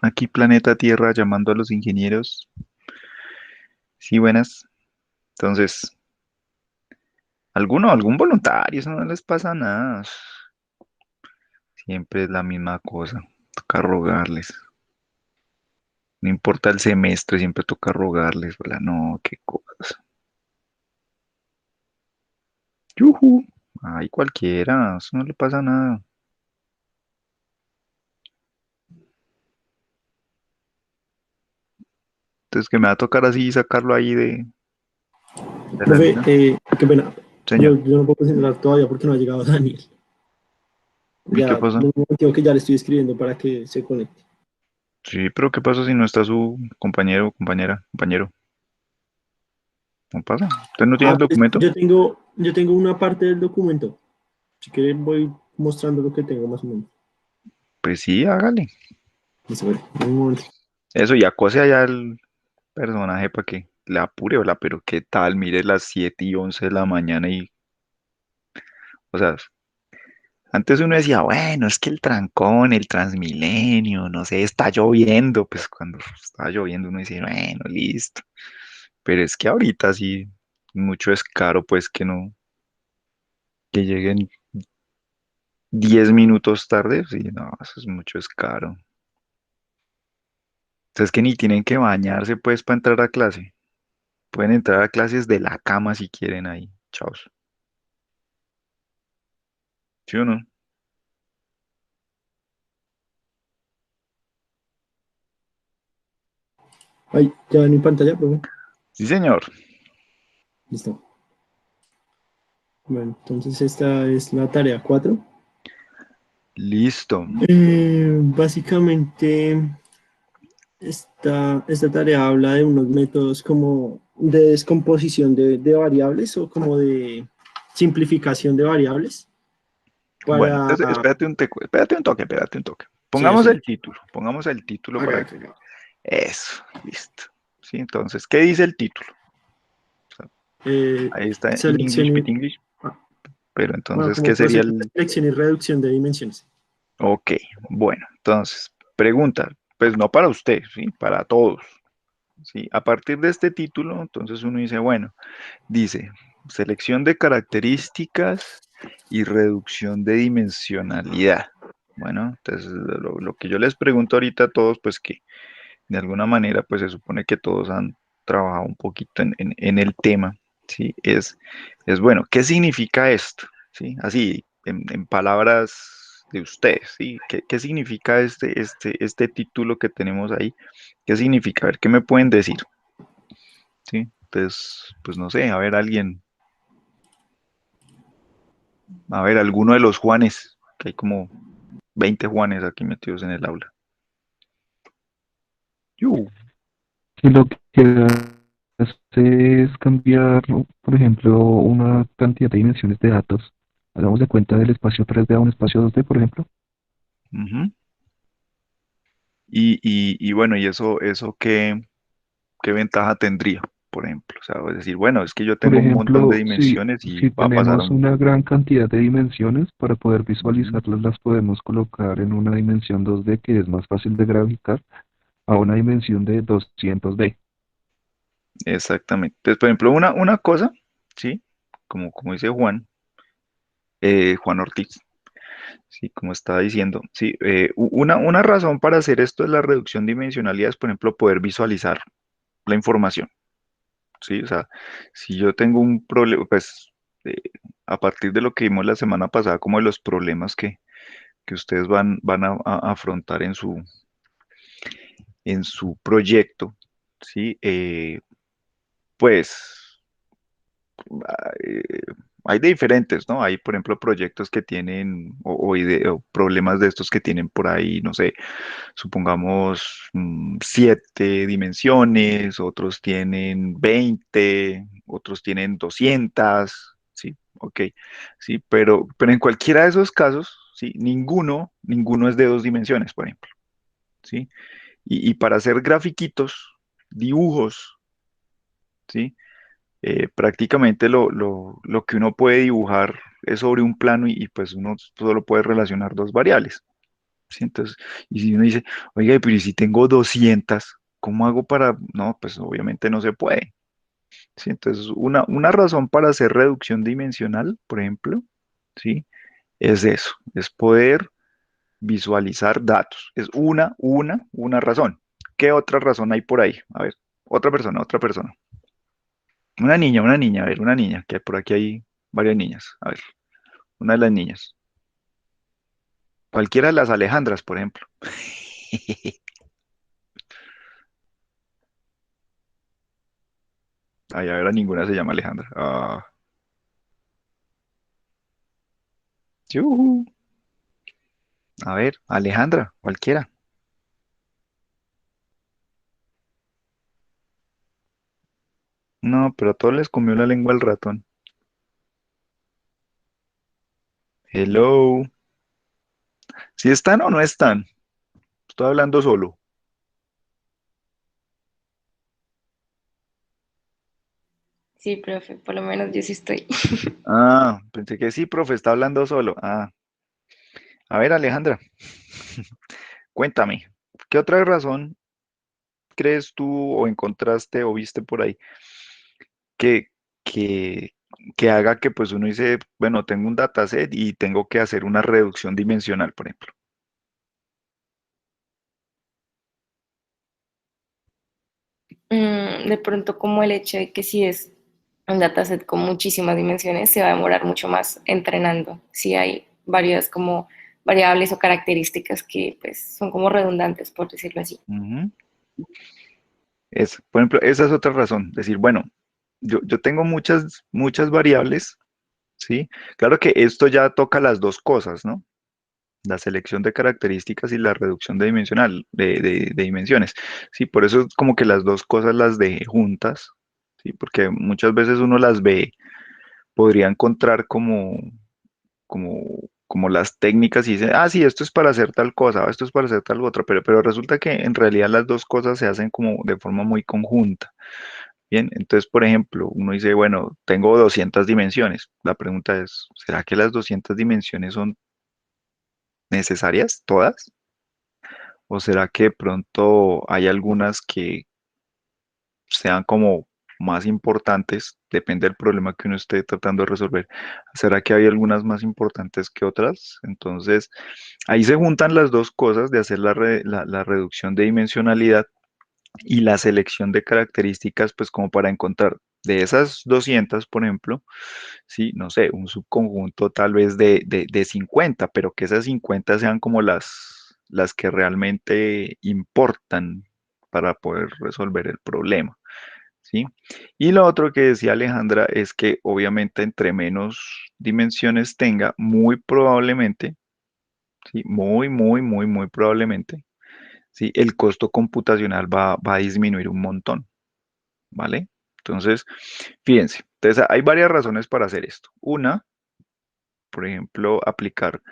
Aquí Planeta Tierra llamando a los ingenieros. Sí, buenas. Entonces, algún voluntario, eso no les pasa nada. Siempre es la misma cosa. Toca rogarles. No importa el semestre, siempre toca rogarles. ¿Verdad? No, qué cosas. Yujú. Ay, cualquiera, eso no le pasa nada. Entonces, que me va a tocar así sacarlo ahí de la Profe, mina. qué pena. Señor. Yo no puedo presentar todavía porque no ha llegado Daniel. ¿Y qué Ya, pasa? de un momento que ya le estoy escribiendo para que se conecte. Sí, pero ¿qué pasa si no está su compañero, compañera, compañero? No pasa. ¿Usted no tiene Ah, el pues documento? yo tengo una parte del documento. Si quieren voy mostrando lo que tengo más o menos. Pues sí, hágale. Listo, vale, un momento. Eso, y acose allá el personaje para que le apure, ¿verdad? Pero ¿qué tal? Mire las 7:11 de la mañana o sea, antes uno decía, bueno, es que el trancón, el Transmilenio, no sé, está lloviendo. Pues cuando está lloviendo uno dice, bueno, listo. Pero es que ahorita sí, mucho es caro, pues que no, que lleguen 10 minutos tarde, sí, no, eso es mucho es caro. Entonces que ni tienen que bañarse, pues, para entrar a clase. Pueden entrar a clases de la cama si quieren ahí. Chao. ¿Sí o no? Ay, ya en mi pantalla, profe. Sí, señor. Listo. Bueno, entonces esta es la tarea 4. Listo. Básicamente, esta tarea habla de unos métodos como de descomposición de variables o como de simplificación de variables Bueno, para... entonces espérate un toque, espérate un toque. Sí, yo sé. Pongamos el título Acá, para acá, que... acá. Eso, listo. Sí, entonces, ¿qué dice el título? O sea, ahí está in Selección English, y... bit English, ah, pero bueno, entonces, como ¿qué sería proceso de el...? selección y reducción de dimensiones. Ok, bueno, entonces, pregunta, pues no para usted, ¿sí? Para todos, ¿sí? A partir de este título, entonces uno dice, bueno, dice, selección de características y reducción de dimensionalidad. Bueno, entonces lo que yo les pregunto ahorita a todos, pues que de alguna manera, pues se supone que todos han trabajado un poquito en el tema, ¿sí? Es bueno, ¿qué significa esto? ¿Sí? Así, en palabras de ustedes, ¿sí? ¿Qué significa este título que tenemos ahí? ¿Qué significa? A ver, ¿qué me pueden decir? ¿Sí? Entonces, pues no sé, a ver, a ver, alguno de los Juanes, que hay como 20 Juanes aquí metidos en el aula. ¡Yu! Que lo que hace es cambiar, ¿no? Por ejemplo, una cantidad de dimensiones de datos. Hagamos de cuenta del espacio 3D a un espacio 2D, por ejemplo. Ujú. Y bueno, ¿y eso qué ventaja tendría, por ejemplo? O sea, es decir, bueno, es que yo Por tengo un montón de ejemplo, dimensiones y si va a pasar tenemos un... una gran cantidad de dimensiones, para poder Ujú. visualizarlas, las podemos colocar en una dimensión 2D que es más fácil de graficar a una dimensión de 200D. Exactamente. Entonces, por ejemplo, una cosa, ¿sí? Como dice Juan, Juan Ortiz, sí, como estaba diciendo, sí, una razón para hacer esto es la reducción dimensionalidad, es, por ejemplo, poder visualizar la información. Sí, o sea, si yo tengo un problema, pues eh, a partir de lo que vimos la semana pasada, como de los problemas que ustedes van a afrontar en su proyecto, ¿sí? Pues eh, hay de diferentes, ¿no? Hay, por ejemplo, proyectos que tienen, o problemas de estos que tienen por ahí, no sé, supongamos 7 dimensiones, otros tienen 20, otros tienen 200, ¿sí? Ok, sí, pero en cualquiera de esos casos, ¿sí? Ninguno es de 2 dimensiones, por ejemplo, ¿sí? Y para hacer grafiquitos, dibujos, ¿sí? Prácticamente lo que uno puede dibujar es sobre un plano y pues uno solo puede relacionar dos variables, ¿sí? Entonces, y si uno dice, oiga, pero ¿y si tengo 200, cómo hago para...? No, pues obviamente no se puede. ¿Sí? Entonces, una razón para hacer reducción dimensional, por ejemplo, ¿sí? Es eso, es poder visualizar datos. Es una razón. ¿Qué otra razón hay por ahí? A ver, otra persona, otra persona. Una niña, a ver, una niña, que por aquí hay varias niñas. A ver, una de las niñas. Cualquiera de las Alejandras, por ejemplo. Ay, a ver, ninguna se llama Alejandra. Ah, yujú. A ver, Alejandra, cualquiera. No, pero a todos les comió la lengua el ratón. Hello. ¿Sí están o no están? Estoy hablando solo. Sí, profe, por lo menos yo sí estoy. Ah, pensé que sí, profe, está hablando solo. Ah, a ver, Alejandra, cuéntame, ¿qué otra razón crees tú o encontraste o viste por ahí que, que, que haga que pues uno dice, bueno, tengo un dataset y tengo que hacer una reducción dimensional, por ejemplo? De pronto como el hecho de que si es un dataset con muchísimas dimensiones, se va a demorar mucho más entrenando. Si hay varias como variables o características que pues son como redundantes, por decirlo así. Ujú. Por ejemplo, esa es otra razón, decir, bueno, yo tengo muchas variables, ¿sí? Claro que esto ya toca las dos cosas, ¿no? La selección de características y la reducción de dimensional, de dimensiones. Sí, por eso es como que las dos cosas las dejé juntas, sí, porque muchas veces uno las ve, podría encontrar como, como las técnicas y dice, ah, sí, esto es para hacer tal cosa, esto es para hacer tal otra, pero resulta que en realidad las dos cosas se hacen como de forma muy conjunta. Bien, entonces, por ejemplo, uno dice, bueno, tengo 200 dimensiones. La pregunta es, ¿será que las 200 dimensiones son necesarias todas? ¿O será que de pronto hay algunas que sean como más importantes? Depende del problema que uno esté tratando de resolver. ¿Será que hay algunas más importantes que otras? Entonces, ahí se juntan las dos cosas de hacer la reducción de dimensionalidad y la selección de características, pues como para encontrar de esas 200, por ejemplo, sí, no sé, un subconjunto tal vez de 50, pero que esas 50 sean como las que realmente importan para poder resolver el problema, ¿sí? Y lo otro que decía Alejandra es que obviamente entre menos dimensiones tenga, muy probablemente, ¿sí? Muy probablemente, ¿sí? El costo computacional va a disminuir un montón, ¿vale? Entonces, fíjense, entonces hay varias razones para hacer esto. Una, por ejemplo, aplicar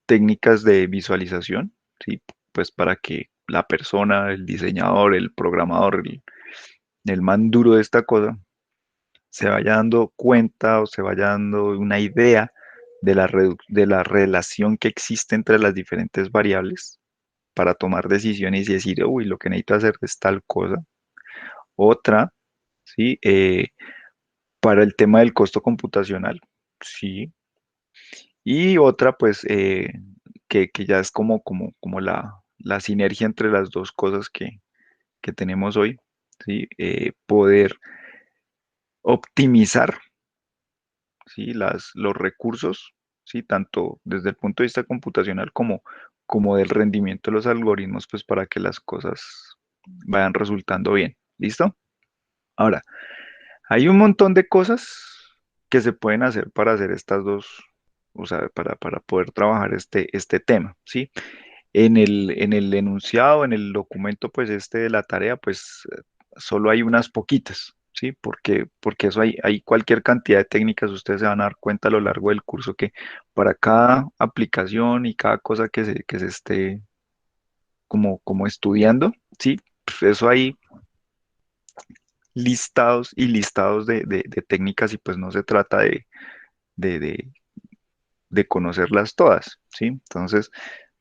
técnicas de visualización, ¿sí? Pues para que la persona, el diseñador, el programador, el man duro de esta cosa, se vaya dando cuenta o se vaya dando una idea de la relación que existe entre las diferentes variables para tomar decisiones y decir, uy, lo que necesito hacer es tal cosa. Otra, ¿sí? Para el tema del costo computacional, sí. Y otra, pues, que ya es como la sinergia entre las dos cosas que tenemos hoy, ¿sí? Poder optimizar, ¿sí? Los recursos, ¿sí? Tanto desde el punto de vista computacional como del rendimiento de los algoritmos, pues para que las cosas vayan resultando bien. ¿Listo? Ahora, hay un montón de cosas que se pueden hacer para hacer estas dos, o sea, para poder trabajar este tema, ¿sí? En el enunciado, en el documento, pues este de la tarea, pues solo hay unas poquitas, ¿sí? Porque eso hay cualquier cantidad de técnicas, ustedes se van a dar cuenta a lo largo del curso que para cada aplicación y cada cosa que se esté como estudiando, ¿sí? Pues eso hay listados y listados de técnicas y pues no se trata de, de conocerlas todas, ¿sí? Entonces,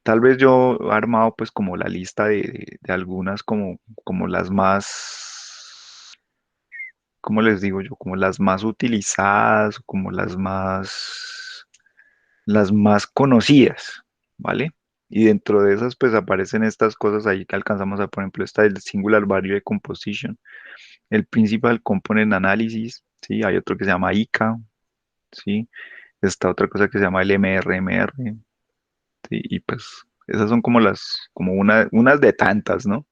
tal vez yo he armado pues como la lista de algunas como las más, ¿cómo les digo yo? Como las más utilizadas, como las más conocidas, ¿vale? Y dentro de esas pues aparecen estas cosas ahí que alcanzamos a, por ejemplo, esta del Singular Value Decomposition, el Principal Component Analysis, ¿sí? Hay otro que se llama ICA, ¿sí? Está otra cosa que se llama el MRMR, ¿sí? Y pues esas son como unas de tantas, ¿no?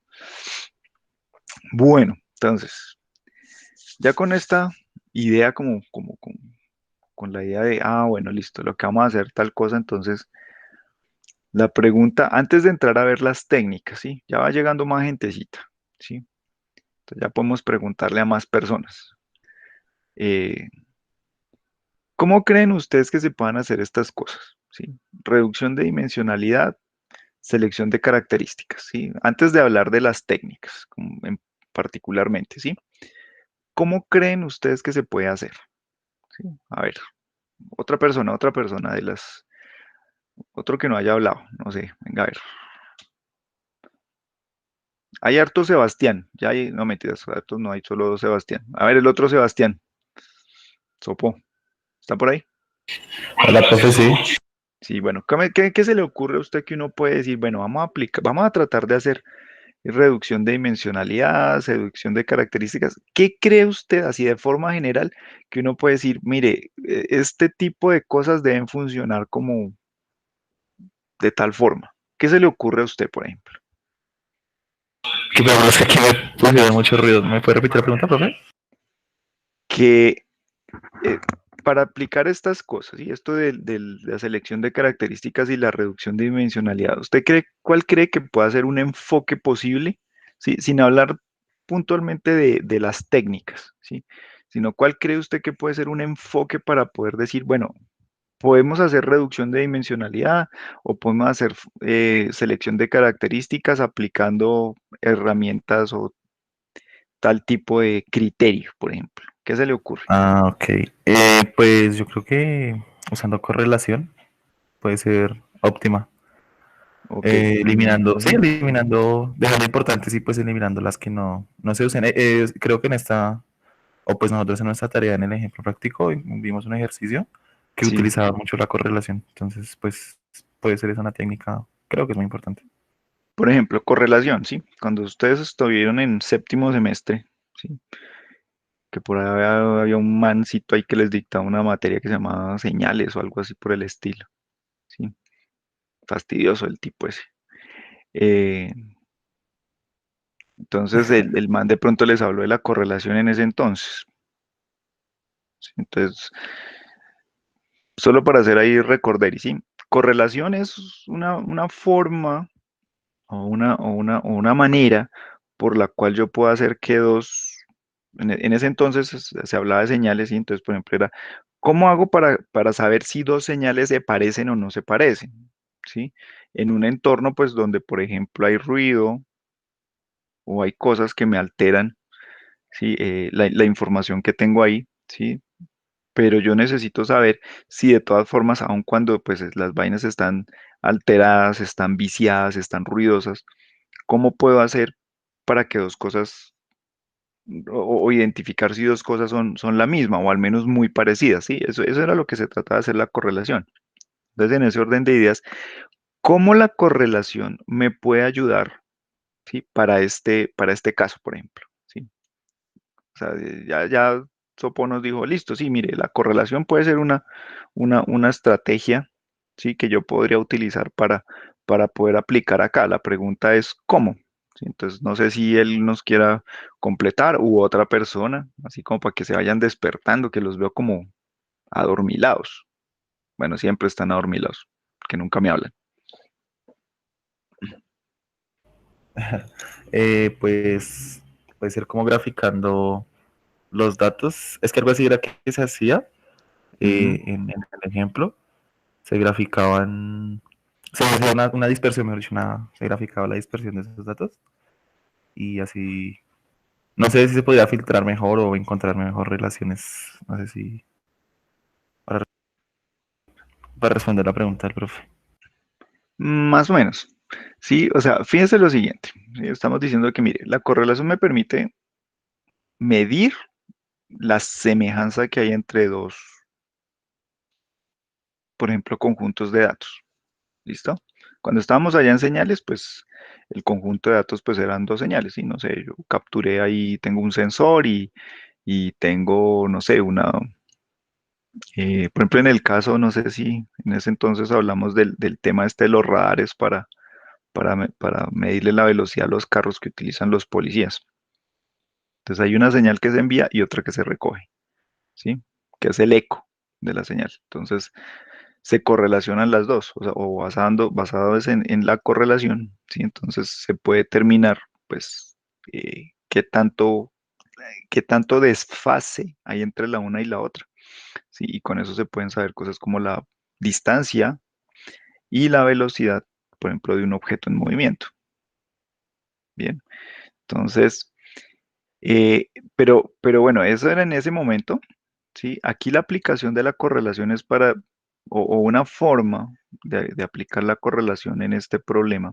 Bueno, entonces, ya con esta idea con la idea de, bueno, listo, lo que vamos a hacer tal cosa, entonces, la pregunta, antes de entrar a ver las técnicas, ¿sí? Ya va llegando más gentecita, ¿sí? Entonces ya podemos preguntarle a más personas. eh, ¿Cómo creen ustedes que se puedan hacer estas cosas? ¿Sí? Reducción de dimensionalidad, selección de características, ¿sí? Antes de hablar de las técnicas, particularmente, ¿sí? ¿Cómo creen ustedes que se puede hacer? ¿Sí? A ver, otra persona otro que no haya hablado, no sé, venga a ver. Hay harto Sebastián, ya hay, no mentiras, hartos no hay, solo dos Sebastián. A ver, el otro Sebastián, Sopo, ¿está por ahí? Hola, profe, sí. Sí, bueno, ¿qué se le ocurre a usted que uno puede decir, bueno, vamos a aplicar, vamos a tratar de hacer reducción de dimensionalidad, seducción de características? ¿Qué cree usted, así de forma general, que uno puede decir, mire, este tipo de cosas deben funcionar como de tal forma? ¿Qué se le ocurre a usted, por ejemplo? Que pero es que aquí me pusieron mucho ruido. ¿Me puede repetir la pregunta, profe? Que eh, para aplicar estas cosas y esto de la selección de características y la reducción de dimensionalidad, cuál cree que pueda ser un enfoque posible? ¿Sí? Sin hablar puntualmente de las técnicas, ¿sí? Sino cuál cree usted que puede ser un enfoque para poder decir, bueno, podemos hacer reducción de dimensionalidad o podemos hacer selección de características aplicando herramientas o tal tipo de criterio, por ejemplo. ¿Qué se le ocurre? Ah, ok. Pues yo creo que usando correlación puede ser óptima. Ok. Eliminando, sí, Ujú. eliminando, dejando importantes y pues eliminando las que no se usen. Creo que en esta, o pues nosotros en nuestra tarea en el ejemplo práctico vimos un ejercicio que Sí. utilizaba mucho la correlación. Entonces, pues puede ser esa una técnica, creo que es muy importante. Por ejemplo, correlación, ¿sí? Cuando ustedes estuvieron en séptimo semestre, ¿sí? Que por ahí había un mancito ahí que les dictaba una materia que se llamaba señales o algo así por el estilo, ¿sí? Fastidioso el tipo ese. Eh, entonces, el man de pronto les habló de la correlación en ese entonces, ¿sí? Entonces, solo para hacer ahí recordar, ¿sí? Correlación es una forma o una manera por la cual yo puedo hacer que en ese entonces se hablaba de señales y entonces, por ejemplo, era, ¿cómo hago para saber si dos señales se parecen o no se parecen? ¿Sí? En un entorno, pues, donde, por ejemplo, hay ruido o hay cosas que me alteran, ¿sí? La información que tengo ahí, ¿sí? Pero yo necesito saber si de todas formas, aun cuando pues las vainas están alteradas, están viciadas, están ruidosas, ¿cómo puedo hacer para que dos cosas o identificar si dos cosas son la misma o al menos muy parecidas? Sí, eso era lo que se trataba de hacer la correlación. Entonces, en ese orden de ideas, ¿cómo la correlación me puede ayudar, ¿sí? Para este caso, por ejemplo, ¿sí? O sea, ya Sopo nos dijo, listo, sí, mire, la correlación puede ser una estrategia, ¿sí? Que yo podría utilizar para poder aplicar acá. La pregunta es, ¿cómo? ¿Sí? Entonces, no sé si él nos quiera completar u otra persona, así como para que se vayan despertando, que los veo como adormilados. Bueno, siempre están adormilados, que nunca me hablan. Pues puede ser como graficando los datos. Es que algo así era que se hacía Ujú. en el ejemplo. Se graficaban, se hacía una dispersión, mejor dicho, se graficaba la dispersión de esos datos y así, no sé si se podría filtrar mejor o encontrar mejor relaciones. No sé si para responder la pregunta del profe. Más o menos. Sí, o sea, fíjense lo siguiente. ¿Sí? Estamos diciendo que, mire, la correlación me permite medir la semejanza que hay entre dos, por ejemplo, conjuntos de datos. ¿Listo? Cuando estábamos allá en señales, pues el conjunto de datos pues eran dos señales, ¿sí? No sé, yo capturé ahí, tengo un sensor y tengo, no sé, por ejemplo, en el caso, no sé si en ese entonces hablamos del tema este de los radares para medirle la velocidad a los carros que utilizan los policías. Entonces hay una señal que se envía y otra que se recoge, ¿sí? Que es el eco de la señal. Entonces se correlacionan las dos, o sea, o basados en la correlación, ¿sí? Entonces se puede determinar, pues, qué tanto desfase hay entre la una y la otra, ¿sí? Y con eso se pueden saber cosas como la distancia y la velocidad, por ejemplo, de un objeto en movimiento. Bien, entonces, pero bueno, eso era en ese momento, ¿sí? Aquí la aplicación de la correlación es o una forma de aplicar la correlación en este problema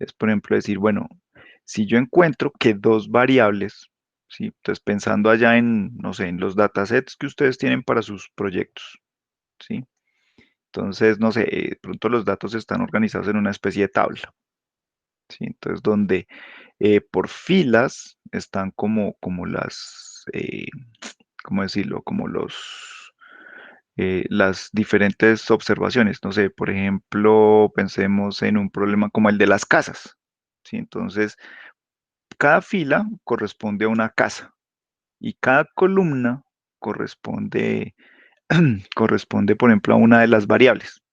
es, por ejemplo, decir, bueno, si yo encuentro que dos variables, ¿sí? Entonces, pensando allá en, no sé, en los datasets que ustedes tienen para sus proyectos, ¿sí? Entonces, no sé, de pronto los datos están organizados en una especie de tabla, ¿sí? Entonces, donde por filas están como ¿cómo decirlo? Como las diferentes observaciones. No sé, por ejemplo, pensemos en un problema como el de las casas, ¿sí? Entonces, cada fila corresponde a una casa y cada columna corresponde, corresponde, por ejemplo, a una de las variables,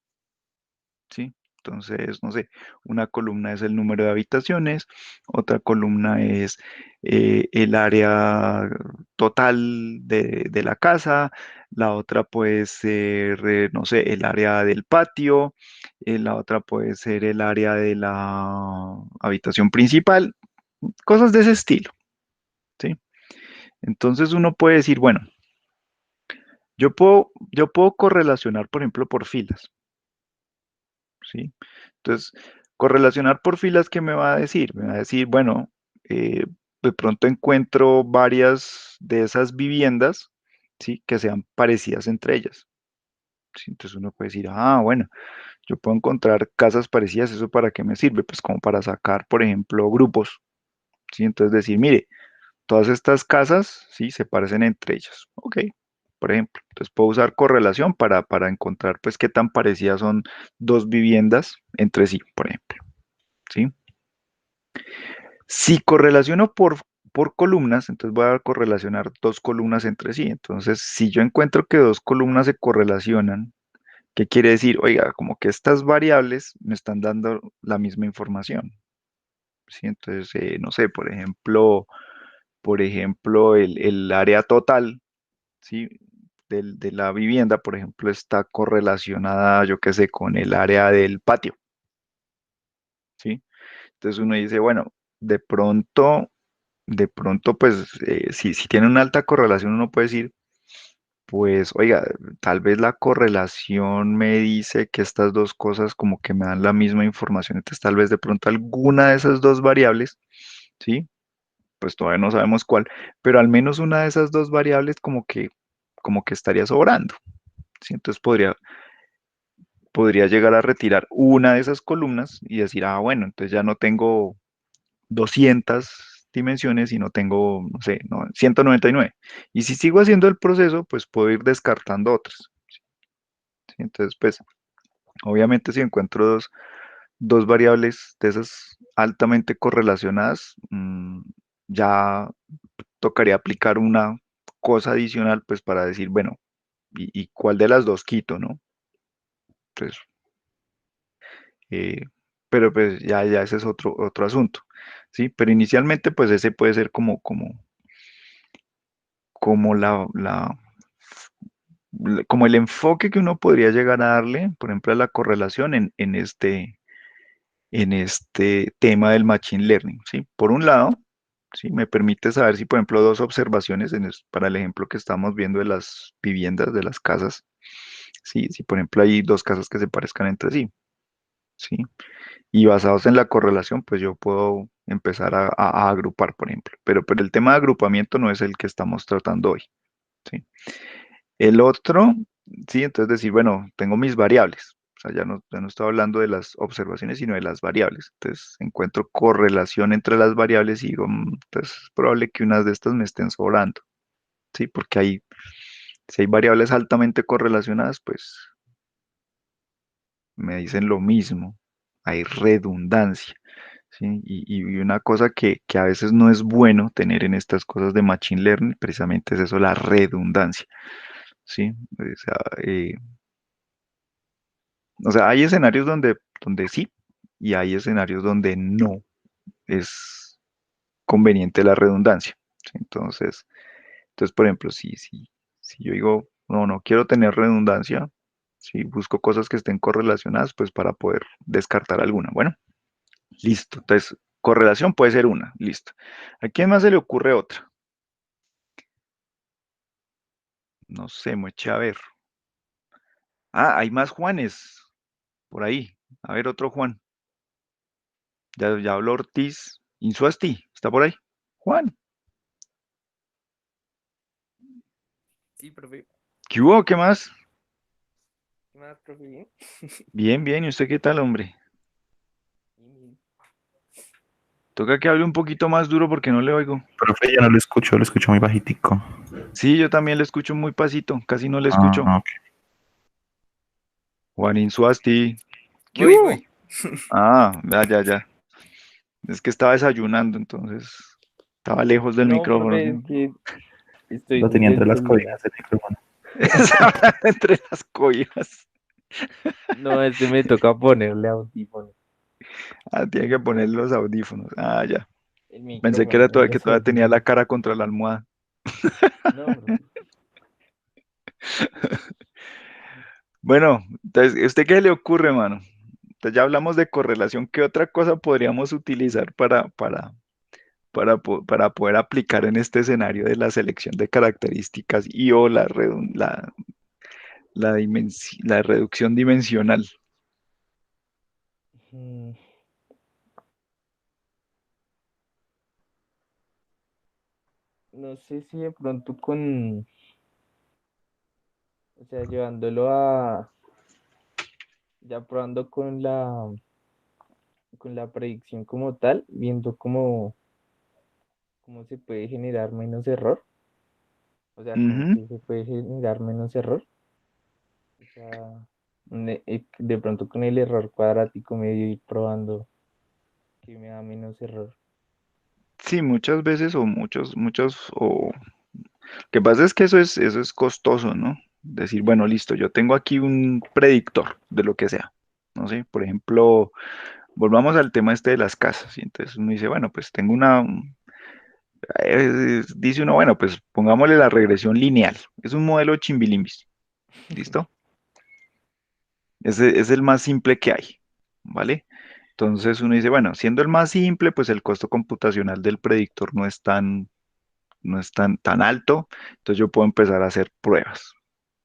¿sí? Entonces, no sé, una columna es el número de habitaciones, otra columna es el área total de la casa, la otra puede ser, no sé, el área del patio, la otra puede ser el área de la habitación principal, cosas de ese estilo, ¿sí? Entonces uno puede decir, bueno, yo puedo correlacionar, por ejemplo, por filas. ¿Sí? Entonces, correlacionar por filas, ¿qué me va a decir? Me va a decir, bueno, eh, de pronto encuentro varias de esas viviendas, ¿sí? Que sean parecidas entre ellas. ¿Sí? Entonces uno puede decir, bueno, yo puedo encontrar casas parecidas, ¿eso para qué me sirve? Pues como para sacar, por ejemplo, grupos, ¿sí? Entonces decir, mire, todas estas casas, ¿sí? Se parecen entre ellas. Ok, por ejemplo. Entonces puedo usar correlación para encontrar, pues, qué tan parecidas son dos viviendas entre sí, por ejemplo. ¿Sí? Si correlaciono por columnas, entonces voy a correlacionar dos columnas entre sí. Entonces, si yo encuentro que dos columnas se correlacionan, ¿qué quiere decir? Oiga, como que estas variables me están dando la misma información. ¿Sí? Entonces, no sé, por ejemplo, el área total, ¿sí? De la vivienda, por ejemplo, está correlacionada, yo qué sé, con el área del patio, ¿sí? Entonces uno dice, bueno, de pronto, pues, si tiene una alta correlación, uno puede decir, pues, oiga, tal vez la correlación me dice que estas dos cosas como que me dan la misma información, entonces tal vez de pronto alguna de esas dos variables, ¿sí? Pues todavía no sabemos cuál, pero al menos una de esas dos variables como que estaría sobrando, ¿sí? Entonces podría llegar a retirar una de esas columnas y decir, bueno, entonces ya no tengo 200 dimensiones y no tengo, no sé, 199. Y si sigo haciendo el proceso, pues puedo ir descartando otras. ¿Sí? Entonces, pues, obviamente si encuentro dos variables de esas altamente correlacionadas, ya tocaría aplicar una cosa adicional, pues, para decir, bueno, ¿y cuál de las dos quito, no? Entonces, eh, pero pues ya ese es otro asunto, ¿sí? Pero inicialmente, pues ese puede ser como como el enfoque que uno podría llegar a darle, por ejemplo, a la correlación en este tema del Machine Learning, ¿sí? Por un lado, ¿sí? Me permite saber si, por ejemplo, dos observaciones, para el ejemplo que estamos viendo de las viviendas, de las casas, ¿sí? Si, por ejemplo, hay dos casas que se parezcan entre sí, ¿sí? Y basados en la correlación, pues yo puedo empezar a agrupar, por ejemplo. Pero el tema de agrupamiento no es el que estamos tratando hoy, ¿sí? El otro, sí, entonces decir, bueno, tengo mis variables. O sea, ya no estoy hablando de las observaciones, sino de las variables. Entonces, encuentro correlación entre las variables y digo, entonces es probable que unas de estas me estén sobrando, ¿sí? Porque si hay variables altamente correlacionadas, pues me dicen lo mismo. Hay redundancia, ¿sí? Y una cosa que a veces no es bueno tener en estas cosas de Machine Learning, precisamente es eso, la redundancia, ¿sí? O sea, hay escenarios donde sí y hay escenarios donde no es conveniente la redundancia, ¿sí? Entonces, por ejemplo, si yo digo, no, no quiero tener redundancia, si busco cosas que estén correlacionadas, pues para poder descartar alguna. Bueno, listo. Entonces, correlación puede ser una, listo. ¿A quién más se le ocurre otra? No sé, me eché a ver. Ah, hay más Juanes por ahí. A ver, otro Juan. Ya habló Ortiz. Insuasti, ¿está por ahí? Juan, Sí, profe. ¿qué hubo? ¿Qué más? ¿Qué más, profe? Bien. Bien, bien. ¿Y usted qué tal, hombre? Bien. Toca que hable un poquito más duro porque no le oigo. Profe, yo no lo escucho muy bajitico. Sí, yo también le escucho muy pasito, casi no le escucho. Ah, ok. Juan Insuasti, ¿qué Voy, hubo? voy. Ah, ya, ya, ya. Es que estaba desayunando, entonces estaba lejos del No, micrófono, profe, es ¿sí? que estoy Lo tenía desde entre el las celular. colinas del micrófono. Estaba entre las cobijas. No, este me toca ponerle audífono. Ah, tiene que poner los audífonos. Ah, ya. El Pensé que micrófono, era no que los todavía tenía la audífonos. cara contra la almohada. No, profe. Bueno, entonces, ¿usted qué le ocurre, mano? Entonces ya hablamos de correlación. ¿Qué otra cosa podríamos utilizar para poder aplicar en este escenario de la selección de características y o la reducción dimensional? Mm, No sé si de pronto o sea, llevándolo ya probando con la predicción como tal, viendo cómo se puede generar menos error. O sea, con Ujú. qué se puede generar menos error. O sea, de pronto con el error cuadrático medio ir probando que me da menos error. Sí, muchas veces o lo que pasa es que eso es costoso, ¿no? Decir, bueno, listo, yo tengo aquí un predictor de lo que sea. No sé, por ejemplo, volvamos al tema este de las casas. Y entonces uno dice, bueno, pues tengo dice uno, bueno, pues pongámosle la regresión lineal. Es un modelo chimbilimbis. ¿Listo? Ese es el más simple que hay, ¿vale? Entonces uno dice, bueno, siendo el más simple, pues el costo computacional del predictor no es tan alto, entonces yo puedo empezar a hacer pruebas,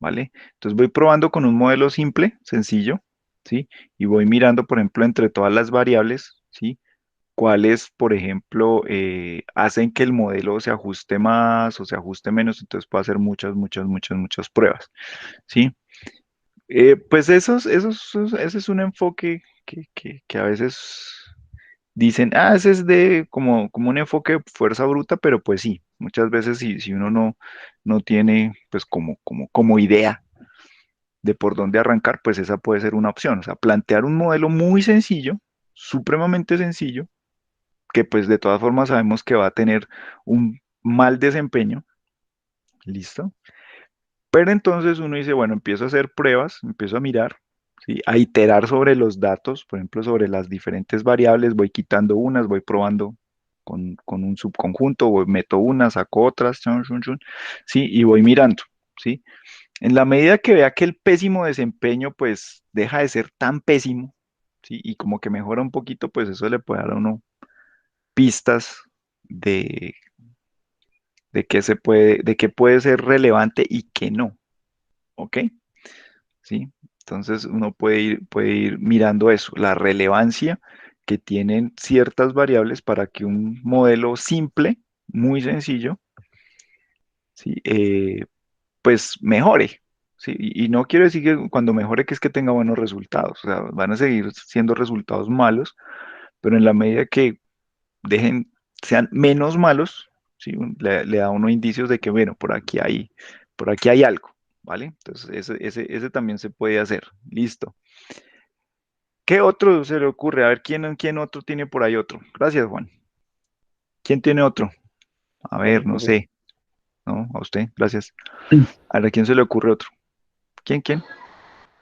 ¿vale? Entonces voy probando con un modelo simple, sencillo, ¿sí? Y voy mirando, por ejemplo, entre todas las variables, ¿sí? Cuáles, por ejemplo, hacen que el modelo se ajuste más o se ajuste menos, entonces puedo hacer muchas, muchas, muchas, muchas pruebas, ¿sí? Pues ese es un enfoque que a veces dicen, ese es de como un enfoque de fuerza bruta, pero pues sí, muchas veces si uno no tiene pues como idea de por dónde arrancar, pues esa puede ser una opción. O sea, plantear un modelo muy sencillo, supremamente sencillo, que pues de todas formas sabemos que va a tener un mal desempeño, ¿listo? Pero entonces uno dice, bueno, empiezo a hacer pruebas, empiezo a mirar, ¿sí? A iterar sobre los datos, por ejemplo, sobre las diferentes variables, voy quitando unas, voy probando con un subconjunto, meto unas, saco otras, chun, chun, chun, ¿sí? Y voy mirando, ¿sí? En la medida que vea que el pésimo desempeño, pues, deja de ser tan pésimo, ¿sí? Y como que mejora un poquito, pues eso le puede dar a uno pistas de, de qué puede ser relevante y qué no, ¿ok? ¿Sí? Entonces uno puede ir mirando eso, la relevancia que tienen ciertas variables para que un modelo simple, muy sencillo, ¿sí? Pues mejore. ¿Sí? Y no quiero decir que cuando mejore que es que tenga buenos resultados, o sea, van a seguir siendo resultados malos, pero en la medida que sean menos malos, ¿sí? Le da a uno indicios de que, bueno, por aquí hay algo, ¿vale? Entonces, ese también se puede hacer. Listo. ¿Qué otro se le ocurre? A ver, ¿quién otro tiene por ahí otro? Gracias, Juan. ¿Quién tiene otro? A ver, no sé. No, a usted, gracias. A ver, ¿a quién se le ocurre otro? ¿Quién?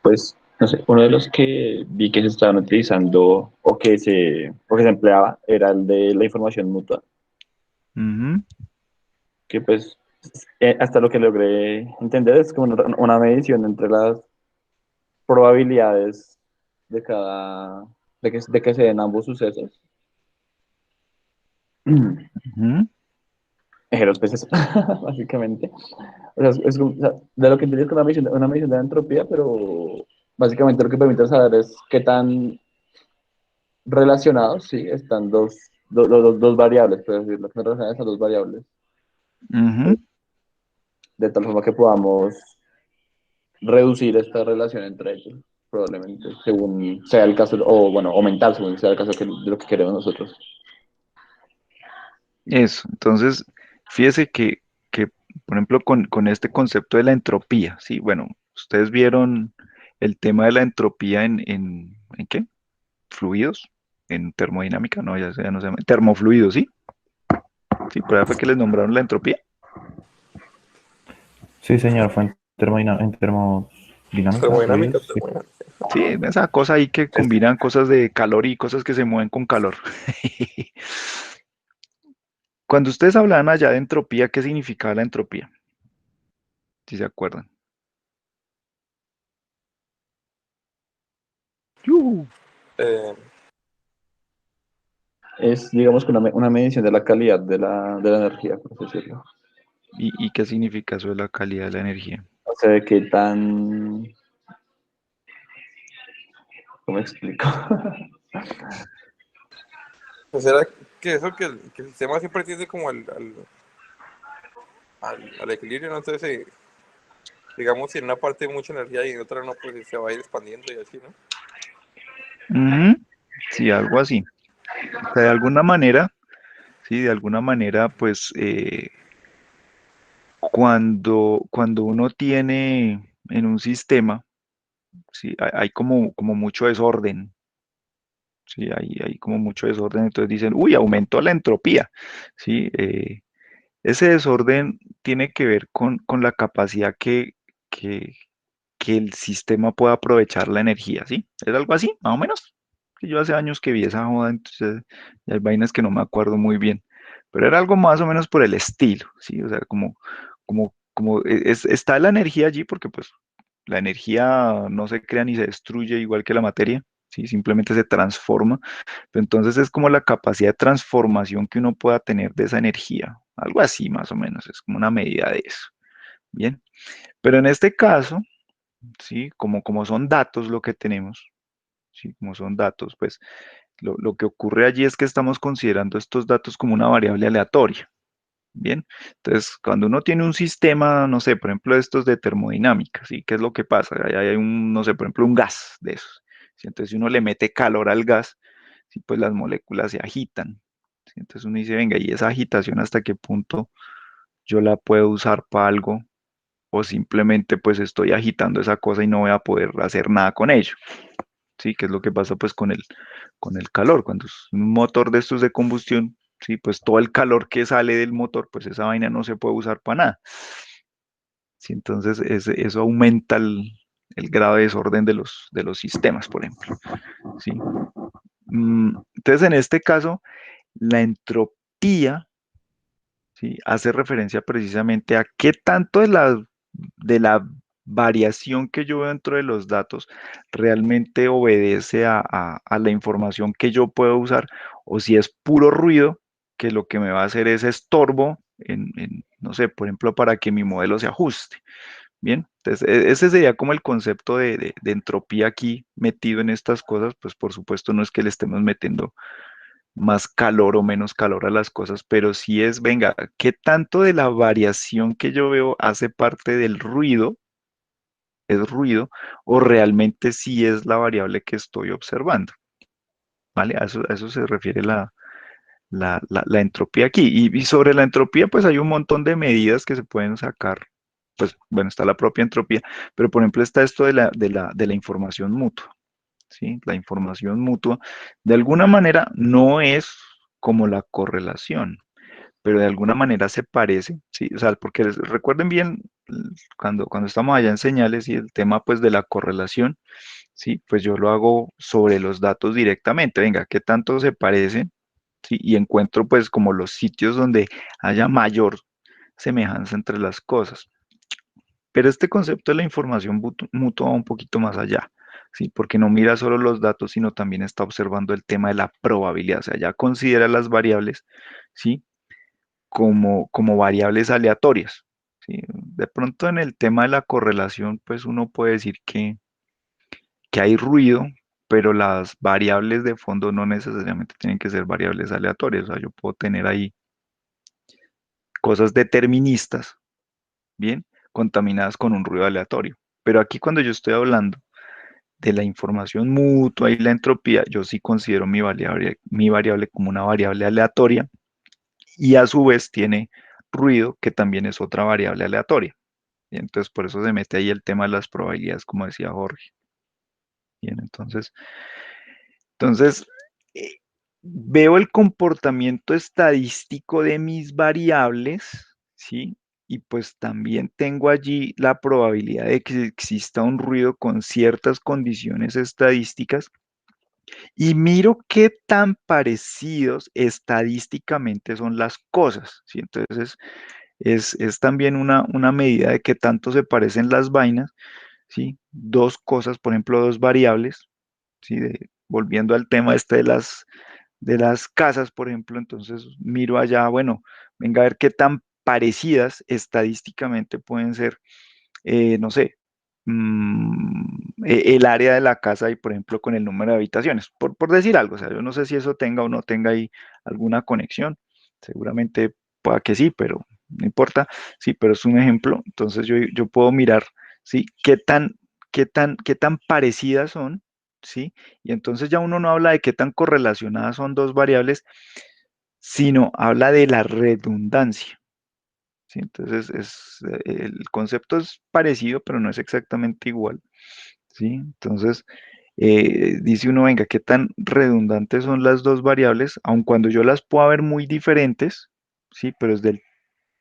Pues, no sé, uno de los que vi que se estaban utilizando o que se empleaba era el de la información mutua, Ujú, que pues hasta lo que logré entender es como una medición entre las probabilidades de de que se den ambos sucesos. ujú. Los peces, básicamente. O sea, o sea, de lo que entiendo es que una medición de la entropía, pero básicamente lo que permite saber es qué tan relacionados, sí, están dos variables, puedo decir, lo que me relaciona esas dos variables, Ujú. de tal forma que podamos reducir esta relación entre ellos, probablemente, según sea el caso, o bueno, aumentar según sea el caso de lo que queremos nosotros. Eso. Entonces, fíjese que, por ejemplo, con este concepto de la entropía, sí, bueno, ustedes vieron el tema de la entropía ¿en qué? Fluidos, en termodinámica, no, ya no se llama, termofluidos, ¿sí? Sí, por ahí fue que les nombraron la entropía. Sí, señor, fue en termodinámica, Termodinámica, fluidos, sí. termodinámica. Sí, esa cosa ahí que combinan cosas de calor y cosas que se mueven con calor. Cuando ustedes hablaban allá de entropía, ¿qué significaba la entropía? Si se acuerdan. Yujú. Eh, Es, digamos, que una medición de la calidad de la energía, por así decirlo. ¿Y qué significa eso de la calidad de la energía? O sea, de qué tan... ¿Cómo explico? pues era que eso que el sistema siempre tiende como al equilibrio, ¿no? Entonces, digamos, si en una parte hay mucha energía y en otra no, pues se va a ir expandiendo y así, ¿no? Ujú. Sí, algo así. O sea, de alguna manera, sí, de alguna manera, pues cuando uno tiene en un sistema, sí, hay como mucho desorden, sí, hay como mucho desorden, entonces dicen, uy, aumentó la entropía, sí, ese desorden tiene que ver con la capacidad que, que el sistema pueda aprovechar la energía, ¿sí? ¿Es algo así, más o menos? Que yo hace años que vi esa joda, entonces ya hay vainas que no me acuerdo muy bien, pero era algo más o menos por el estilo, ¿sí? O sea, está la energía allí porque pues la energía no se crea ni se destruye igual que la materia, ¿sí? Simplemente se transforma, pero entonces es como la capacidad de transformación que uno pueda tener de esa energía, algo así más o menos, es como una medida de eso, ¿bien? Pero en este caso, ¿sí? Como son datos lo que tenemos, ¿sí? Como son datos, pues lo que ocurre allí es que estamos considerando estos datos como una variable aleatoria, ¿bien? Entonces, cuando uno tiene un sistema, no sé, por ejemplo, estos de termodinámica, ¿sí? ¿Qué es lo que pasa? Ahí hay no sé, por ejemplo, un gas de esos, ¿sí? Entonces, si uno le mete calor al gas, ¿sí? Pues las moléculas se agitan, ¿sí? Entonces uno dice, venga, ¿y esa agitación hasta qué punto yo la puedo usar para algo? O simplemente pues estoy agitando esa cosa y no voy a poder hacer nada con ello. ¿Sí? ¿Qué es lo que pasa pues con el calor? Cuando es un motor de estos de combustión, ¿sí? Pues todo el calor que sale del motor, pues esa vaina no se puede usar para nada. ¿Sí? Entonces eso aumenta el grado de desorden de los sistemas, por ejemplo. ¿Sí? Entonces en este caso, la entropía, ¿sí? Hace referencia precisamente a qué tanto de la variación que yo veo dentro de los datos realmente obedece a la información que yo puedo usar o si es puro ruido que lo que me va a hacer es estorbo no sé, por ejemplo, para que mi modelo se ajuste. Bien, entonces ese sería como el concepto de entropía aquí metido en estas cosas, pues por supuesto no es que le estemos metiendo más calor o menos calor a las cosas, pero sí es, venga, ¿qué tanto de la variación que yo veo hace parte del ruido, es ruido, o realmente sí es la variable que estoy observando? ¿Vale? A eso se refiere la entropía aquí. Y sobre la entropía, pues hay un montón de medidas que se pueden sacar. Pues bueno, está la propia entropía, pero por ejemplo está esto de la información mutua. ¿Sí? La información mutua, de alguna manera no es como la correlación, pero de alguna manera se parece, ¿sí? O sea, porque recuerden bien cuando estamos allá en señales y el tema pues de la correlación, ¿sí? Pues yo lo hago sobre los datos directamente, venga, ¿qué tanto se parecen? ¿Sí? Y encuentro pues como los sitios donde haya mayor semejanza entre las cosas. Pero este concepto de la información mutua va un poquito más allá, ¿sí? Porque no mira solo los datos, sino también está observando el tema de la probabilidad, o sea, ya considera las variables, ¿sí? Como variables aleatorias, ¿sí? De pronto en el tema de la correlación, pues uno puede decir que hay ruido, pero las variables de fondo no necesariamente tienen que ser variables aleatorias, o sea, yo puedo tener ahí cosas deterministas, ¿bien? Contaminadas con un ruido aleatorio. Pero aquí cuando yo estoy hablando de la información mutua y la entropía, yo sí considero mi variable como una variable aleatoria y a su vez tiene ruido, que también es otra variable aleatoria. Y entonces por eso se mete ahí el tema de las probabilidades, como decía Jorge. Bien, entonces eh, veo el comportamiento estadístico de mis variables, ¿sí? Y pues también tengo allí la probabilidad de que exista un ruido con ciertas condiciones estadísticas y miro qué tan parecidos estadísticamente son las cosas, ¿sí? Entonces es también una medida de qué tanto se parecen las vainas, ¿sí? Dos cosas, por ejemplo, dos variables, ¿sí? Volviendo al tema este de las casas, por ejemplo, entonces miro allá, bueno, venga a ver qué tan parecidas estadísticamente pueden ser, no sé, el área de la casa y, por ejemplo, con el número de habitaciones, por decir algo, o sea, yo no sé si eso tenga o no tenga ahí alguna conexión, seguramente pueda que sí, pero no importa, sí, pero es un ejemplo, entonces yo puedo mirar, sí, qué tan parecidas son, sí, y entonces ya uno no habla de qué tan correlacionadas son dos variables, sino habla de la redundancia. ¿Sí? Entonces, el concepto es parecido, pero no es exactamente igual. ¿Sí? Entonces, dice uno, venga, ¿qué tan redundantes son las dos variables? Aun cuando yo las pueda ver muy diferentes, ¿sí? Pero desde el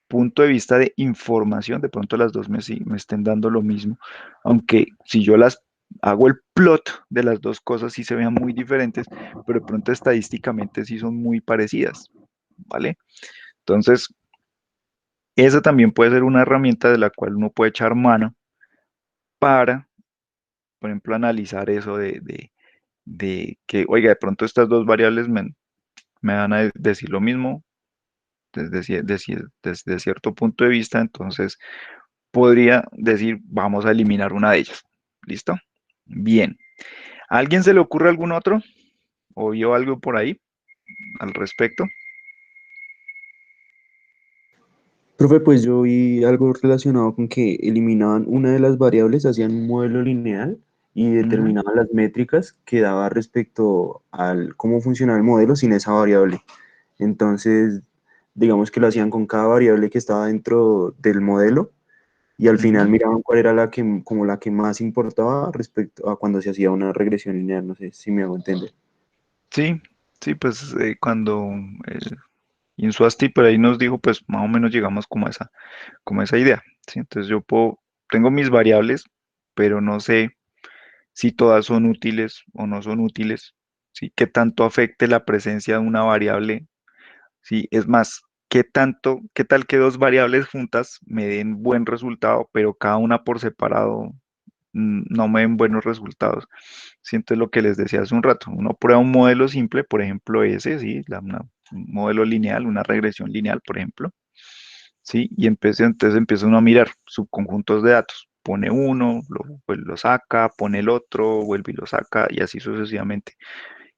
punto de vista de información, de pronto las dos me estén dando lo mismo, aunque si yo las hago el plot de las dos cosas sí se vean muy diferentes, pero de pronto estadísticamente sí son muy parecidas, ¿vale? Entonces, esa también puede ser una herramienta de la cual uno puede echar mano para, por ejemplo, analizar eso de que, oiga, de pronto estas dos variables me van a decir lo mismo desde cierto punto de vista, entonces podría decir, vamos a eliminar una de ellas. ¿Listo? Bien. ¿A alguien se le ocurre algún otro? ¿O vio algo por ahí al respecto? Profe, pues yo vi algo relacionado con que eliminaban una de las variables, hacían un modelo lineal y Ujú. determinaban las métricas que daba respecto al cómo funcionaba el modelo sin esa variable. Entonces, digamos que lo hacían con cada variable que estaba dentro del modelo y al final Ujú. miraban cuál era como la que más importaba respecto a cuando se hacía una regresión lineal. No sé si me hago entender. Sí, sí, pues cuando Insuasti por ahí nos dijo, pues más o menos llegamos como a esa idea, ¿sí? Entonces tengo mis variables, pero no sé si todas son útiles o no son útiles, ¿sí? ¿Qué tanto afecte la presencia de una variable? Sí, es más, qué tal que dos variables juntas me den buen resultado, pero cada una por separado no me den buenos resultados. Siento lo que les decía hace un rato. Uno prueba un modelo simple, por ejemplo, ese, sí, un modelo lineal, una regresión lineal, por ejemplo, sí, y entonces empieza uno a mirar subconjuntos de datos. pone uno, pues lo saca, pone el otro, vuelve y lo saca, y así sucesivamente.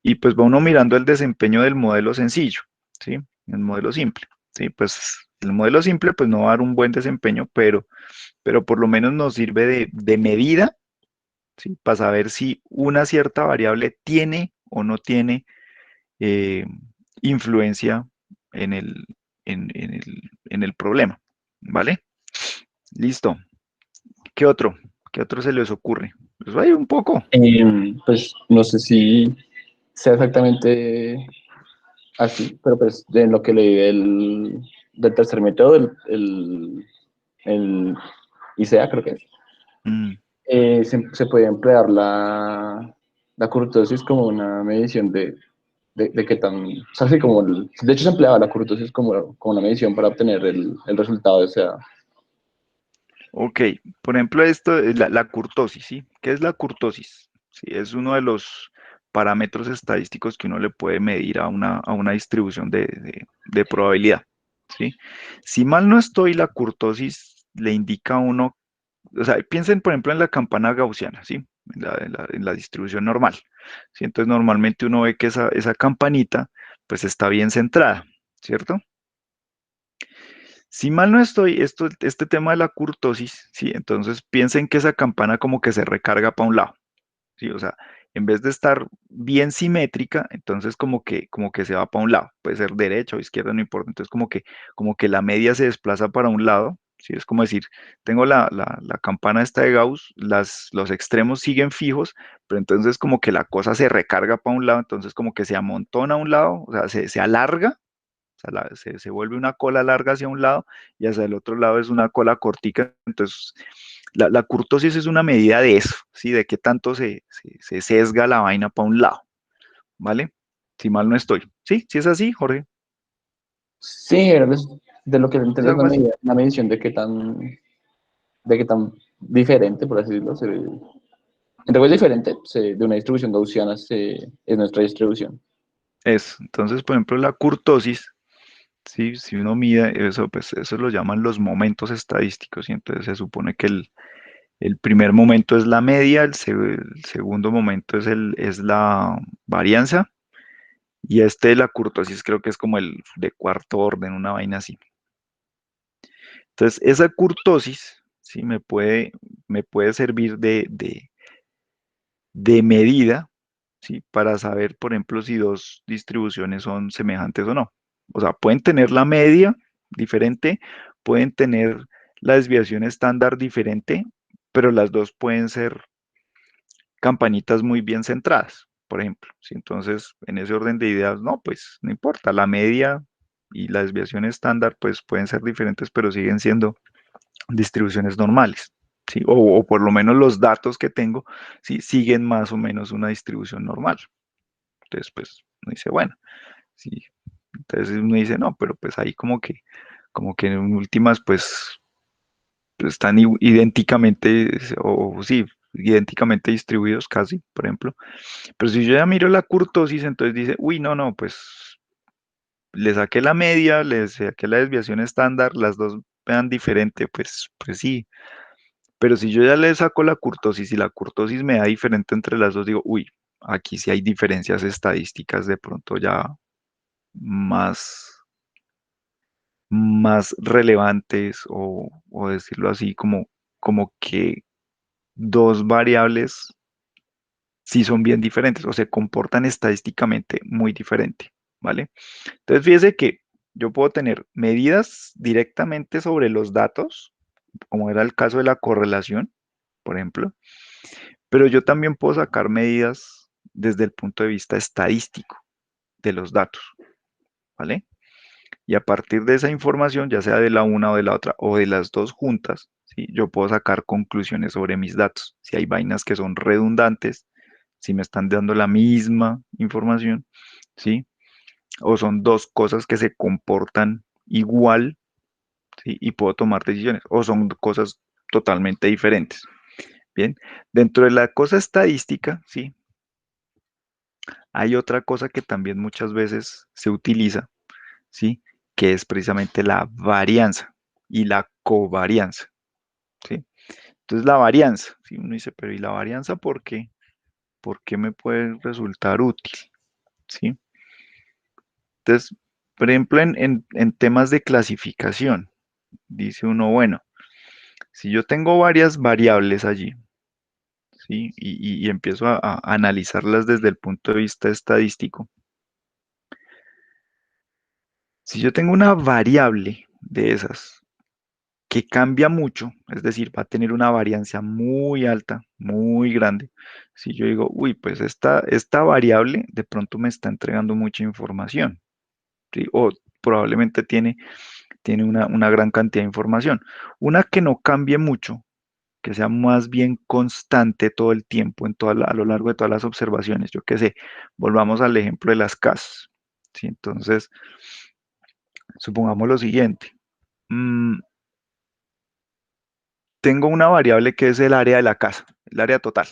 Y pues va uno mirando el desempeño del modelo sencillo, ¿sí? El modelo simple, ¿sí? Pues el modelo simple pues no va a dar un buen desempeño, pero por lo menos nos sirve de medida, ¿sí? Para saber si una cierta variable tiene o no tiene eh, influencia en el problema, ¿vale? Listo. ¿Qué otro? ¿Qué otro se les ocurre? Pues hay un poco. Pues no sé si sea exactamente así, pero pues de lo que leí del tercer método, el ICEA creo que es, Mm, se puede emplear la kurtosis como una medición de qué tan, o sea, sí, como de hecho se empleaba la kurtosis como una medición para obtener el resultado deseado. ok, por ejemplo, esto es la kurtosis, ¿sí? ¿Qué es la kurtosis? Sí, es uno de los parámetros estadísticos que uno le puede medir a una distribución de probabilidad, ¿sí? Si mal no estoy, la kurtosis le indica a uno, o sea, piensen por ejemplo en la campana gaussiana, ¿sí? En la distribución normal, ¿sí? Entonces normalmente uno ve que esa campanita pues está bien centrada, ¿cierto? Si mal no estoy, este tema de la kurtosis, ¿sí? Entonces piensen que esa campana como que se recarga para un lado, ¿sí? O sea, en vez de estar bien simétrica, entonces como que se va para un lado, puede ser derecha o izquierda, no importa, entonces como que la media se desplaza para un lado, ¿sí? Es como decir, tengo la campana esta de Gauss, los extremos siguen fijos, pero entonces como que la cosa se recarga para un lado, entonces como que se amontona a un lado, o sea, se alarga, o sea, se vuelve una cola larga hacia un lado y hacia el otro lado es una cola cortica. Entonces, la kurtosis es una medida de eso, ¿sí? De qué tanto se sesga la vaina para un lado, ¿vale? Si mal no estoy. ¿Sí? ¿Sí es así, Jorge? Sí, de lo que ¿Sí, entiendo es algo así? una medición de qué tan diferente, por así decirlo, entre es diferente, de una distribución gaussiana es nuestra distribución. Eso. Entonces, por ejemplo, la kurtosis, ¿sí? Si uno mide eso, pues eso lo llaman los momentos estadísticos, y entonces se supone que el primer momento es la media, el segundo momento es la varianza, y este de la kurtosis creo que es como el de cuarto orden, una vaina así. Entonces, esa kurtosis, ¿sí? Me puede servir de medida, ¿sí? Para saber, por ejemplo, si dos distribuciones son semejantes o no. O sea, pueden tener la media diferente, pueden tener la desviación estándar diferente, pero las dos pueden ser campanitas muy bien centradas, por ejemplo. ¿Sí? Entonces, en ese orden de ideas, no, pues no importa, la media y la desviación estándar pues pueden ser diferentes, pero siguen siendo distribuciones normales, ¿sí? O por lo menos los datos que tengo, ¿sí? Siguen más o menos una distribución normal. Entonces, pues, uno dice, bueno, sí. Entonces uno dice, no, pero pues ahí como que en últimas, pues, están idénticamente, o sí, idénticamente distribuidos casi, por ejemplo. Pero si yo ya miro la kurtosis, entonces dice, uy, no, no, pues le saqué la media, le saqué la desviación estándar, las dos vean diferente, pues sí. Pero si yo ya le saco la kurtosis y la kurtosis me da diferente entre las dos, digo, uy, aquí sí hay diferencias estadísticas de pronto ya más, más relevantes o decirlo así, como que dos variables sí son bien diferentes o se comportan estadísticamente muy diferente, ¿vale? Entonces fíjese que yo puedo tener medidas directamente sobre los datos, como era el caso de la correlación, por ejemplo, pero yo también puedo sacar medidas desde el punto de vista estadístico de los datos, ¿vale? Y a partir de esa información, ya sea de la una o de la otra, o de las dos juntas, ¿sí? Yo puedo sacar conclusiones sobre mis datos. Si hay vainas que son redundantes, si me están dando la misma información, ¿sí? O son dos cosas que se comportan igual, ¿sí? Y puedo tomar decisiones, o son cosas totalmente diferentes. Bien, dentro de la cosa estadística, ¿sí? Hay otra cosa que también muchas veces se utiliza, ¿sí? Que es precisamente la varianza y la covarianza, ¿sí? Entonces la varianza, ¿sí? Uno dice, pero ¿y la varianza por qué? ¿Por qué me puede resultar útil? ¿Sí? Entonces, por ejemplo, en temas de clasificación, dice uno, bueno, si yo tengo varias variables allí, ¿sí? Y empiezo a analizarlas desde el punto de vista estadístico, si yo tengo una variable de esas que cambia mucho, es decir, va a tener una varianza muy alta, muy grande, si yo digo, uy, pues esta variable de pronto me está entregando mucha información, ¿sí? O probablemente tiene una gran cantidad de información. Una que no cambie mucho, que sea más bien constante todo el tiempo, a lo largo de todas las observaciones. Yo qué sé, volvamos al ejemplo de las casas. ¿Sí? Entonces, supongamos lo siguiente. mm, Tengo una variable que es el área de la casa, el área total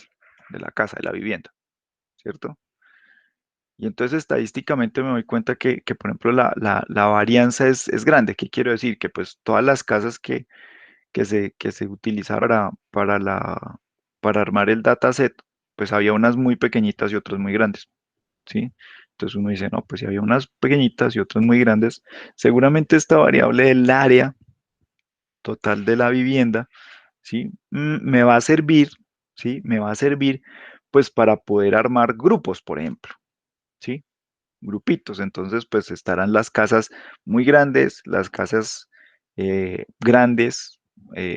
de la casa, de la vivienda, ¿cierto? Y entonces estadísticamente me doy cuenta por ejemplo, la varianza es grande. ¿Qué quiero decir? Que pues todas las casas que se utilizaron para armar el dataset, pues había unas muy pequeñitas y otras muy grandes, ¿sí? Entonces uno dice, no, pues si había unas pequeñitas y otras muy grandes, seguramente esta variable del área total de la vivienda, ¿sí? Me va a servir, ¿sí? Me va a servir, pues para poder armar grupos, por ejemplo, ¿sí? Grupitos. Entonces, pues estarán las casas muy grandes, las casas grandes,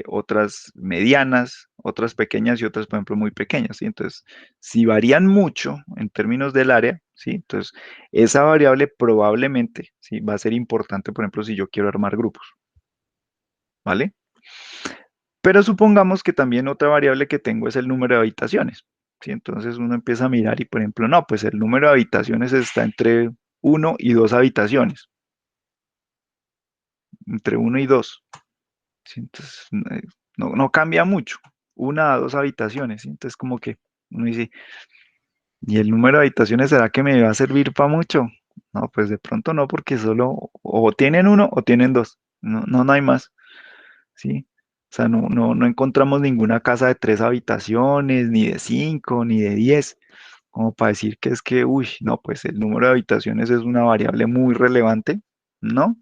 otras medianas, otras pequeñas y otras, por ejemplo, muy pequeñas, ¿sí? Entonces, si varían mucho en términos del área, ¿sí? Entonces, esa variable probablemente, ¿sí? Va a ser importante, por ejemplo, si yo quiero armar grupos, ¿vale? Pero supongamos que también otra variable que tengo es el número de habitaciones, ¿sí? Entonces uno empieza a mirar y, por ejemplo, no, pues el número de habitaciones está entre 1 y 2 habitaciones, entre 1 y 2, ¿sí? Entonces no cambia mucho, 1 a 2 habitaciones, ¿sí? Entonces como que uno dice, ¿y el número de habitaciones será que me va a servir para mucho? No, pues de pronto no, porque solo o tienen 1 o tienen 2, no hay más. ¿Sí? O sea, no encontramos ninguna casa de 3 habitaciones, ni de 5, ni de 10, como para decir que es que, uy, no, pues el número de habitaciones es una variable muy relevante, ¿no?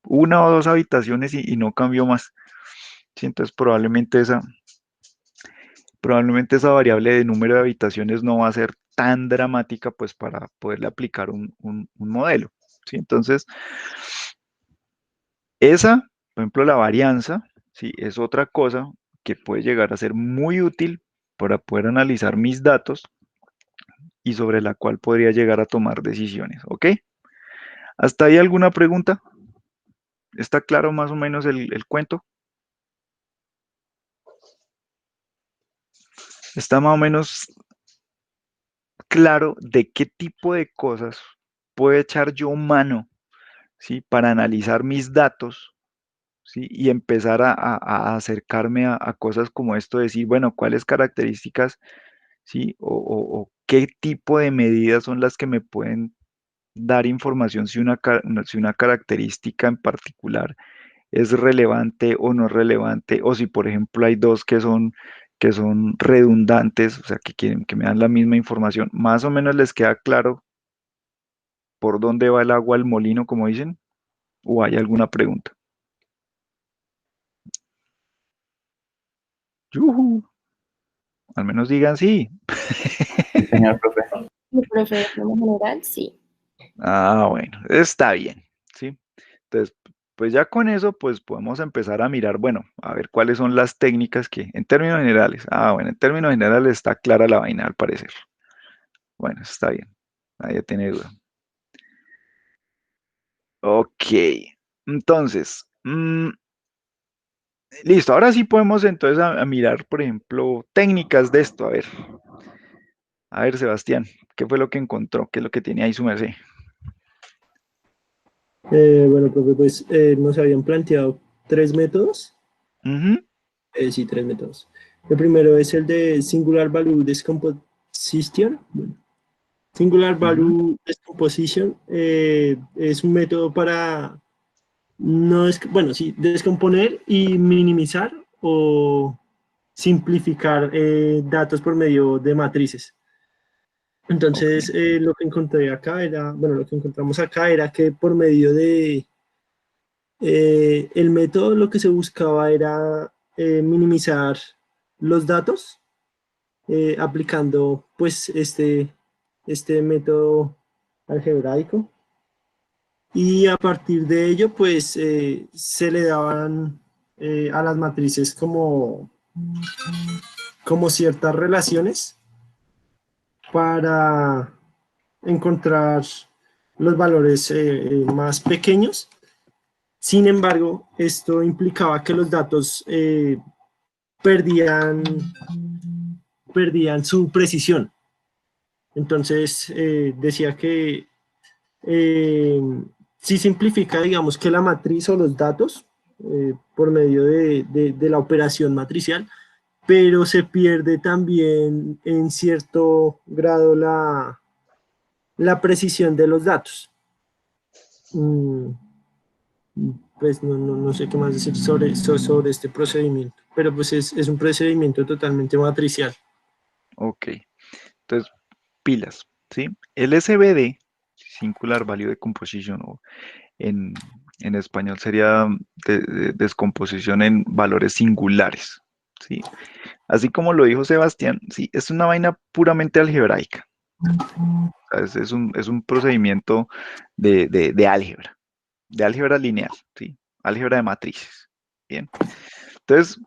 1 o 2 habitaciones y no cambió más. Sí, entonces probablemente esa variable de número de habitaciones no va a ser tan dramática, pues para poderle aplicar un modelo. ¿Sí? Entonces, esa, por ejemplo, la varianza, ¿sí? Es otra cosa que puede llegar a ser muy útil para poder analizar mis datos y sobre la cual podría llegar a tomar decisiones, ¿ok? ¿Hasta ahí alguna pregunta? ¿Está claro más o menos el cuento? ¿Está más o menos claro de qué tipo de cosas puedo echar yo mano, ¿sí? Para analizar mis datos, ¿sí? Y empezar a acercarme a cosas como esto, decir, bueno, ¿cuáles características, ¿sí? O qué tipo de medidas son las que me pueden dar información si una característica en particular es relevante o no es relevante, o si por ejemplo hay dos que son redundantes, o sea, que me dan la misma información, más o menos les queda claro por dónde va el agua al molino, como dicen, o hay alguna pregunta. ¡Yujú! Al menos digan sí. Sí, señor profe. Mi profe, de forma general, sí. Ah, bueno, está bien, ¿sí? Entonces, pues ya con eso, pues podemos empezar a mirar, bueno, a ver cuáles son las técnicas en términos generales, bueno, en términos generales está clara la vaina al parecer. Bueno, eso está bien, nadie tiene duda. Ok, entonces, listo, ahora sí podemos entonces a mirar, por ejemplo, técnicas de esto, a ver, Sebastián, ¿qué fue lo que encontró? ¿Qué es lo que tiene ahí su merced? Bueno, profe, pues nos habían planteado 3 métodos. Ujú, Sí, 3 métodos. El primero es el de Singular Value Decomposition. Bueno, Singular ujú. Value Decomposition es un método para, no es, bueno, sí, descomponer y minimizar o simplificar datos por medio de matrices. Entonces, lo que encontré acá era, bueno, lo que encontramos acá era que por medio de el método lo que se buscaba era minimizar los datos aplicando pues este método algebraico y a partir de ello pues se le daban a las matrices como ciertas relaciones para encontrar los valores más pequeños. Sin embargo, esto implicaba que los datos perdían, perdían su precisión. Entonces, decía que sí simplifica, digamos, que la matriz o los datos por medio de la operación matricial, pero se pierde también en cierto grado la precisión de los datos. Pues no sé qué más decir sobre este procedimiento, pero pues es un procedimiento totalmente matricial. Ok, entonces, pilas, ¿sí? El SVD, Singular Value Decomposition, o en, en español sería descomposición en valores singulares, ¿sí? Así como lo dijo Sebastián, sí, es una vaina puramente algebraica. O sea, es un procedimiento de álgebra lineal, ¿sí? Álgebra de matrices. Bien. Entonces,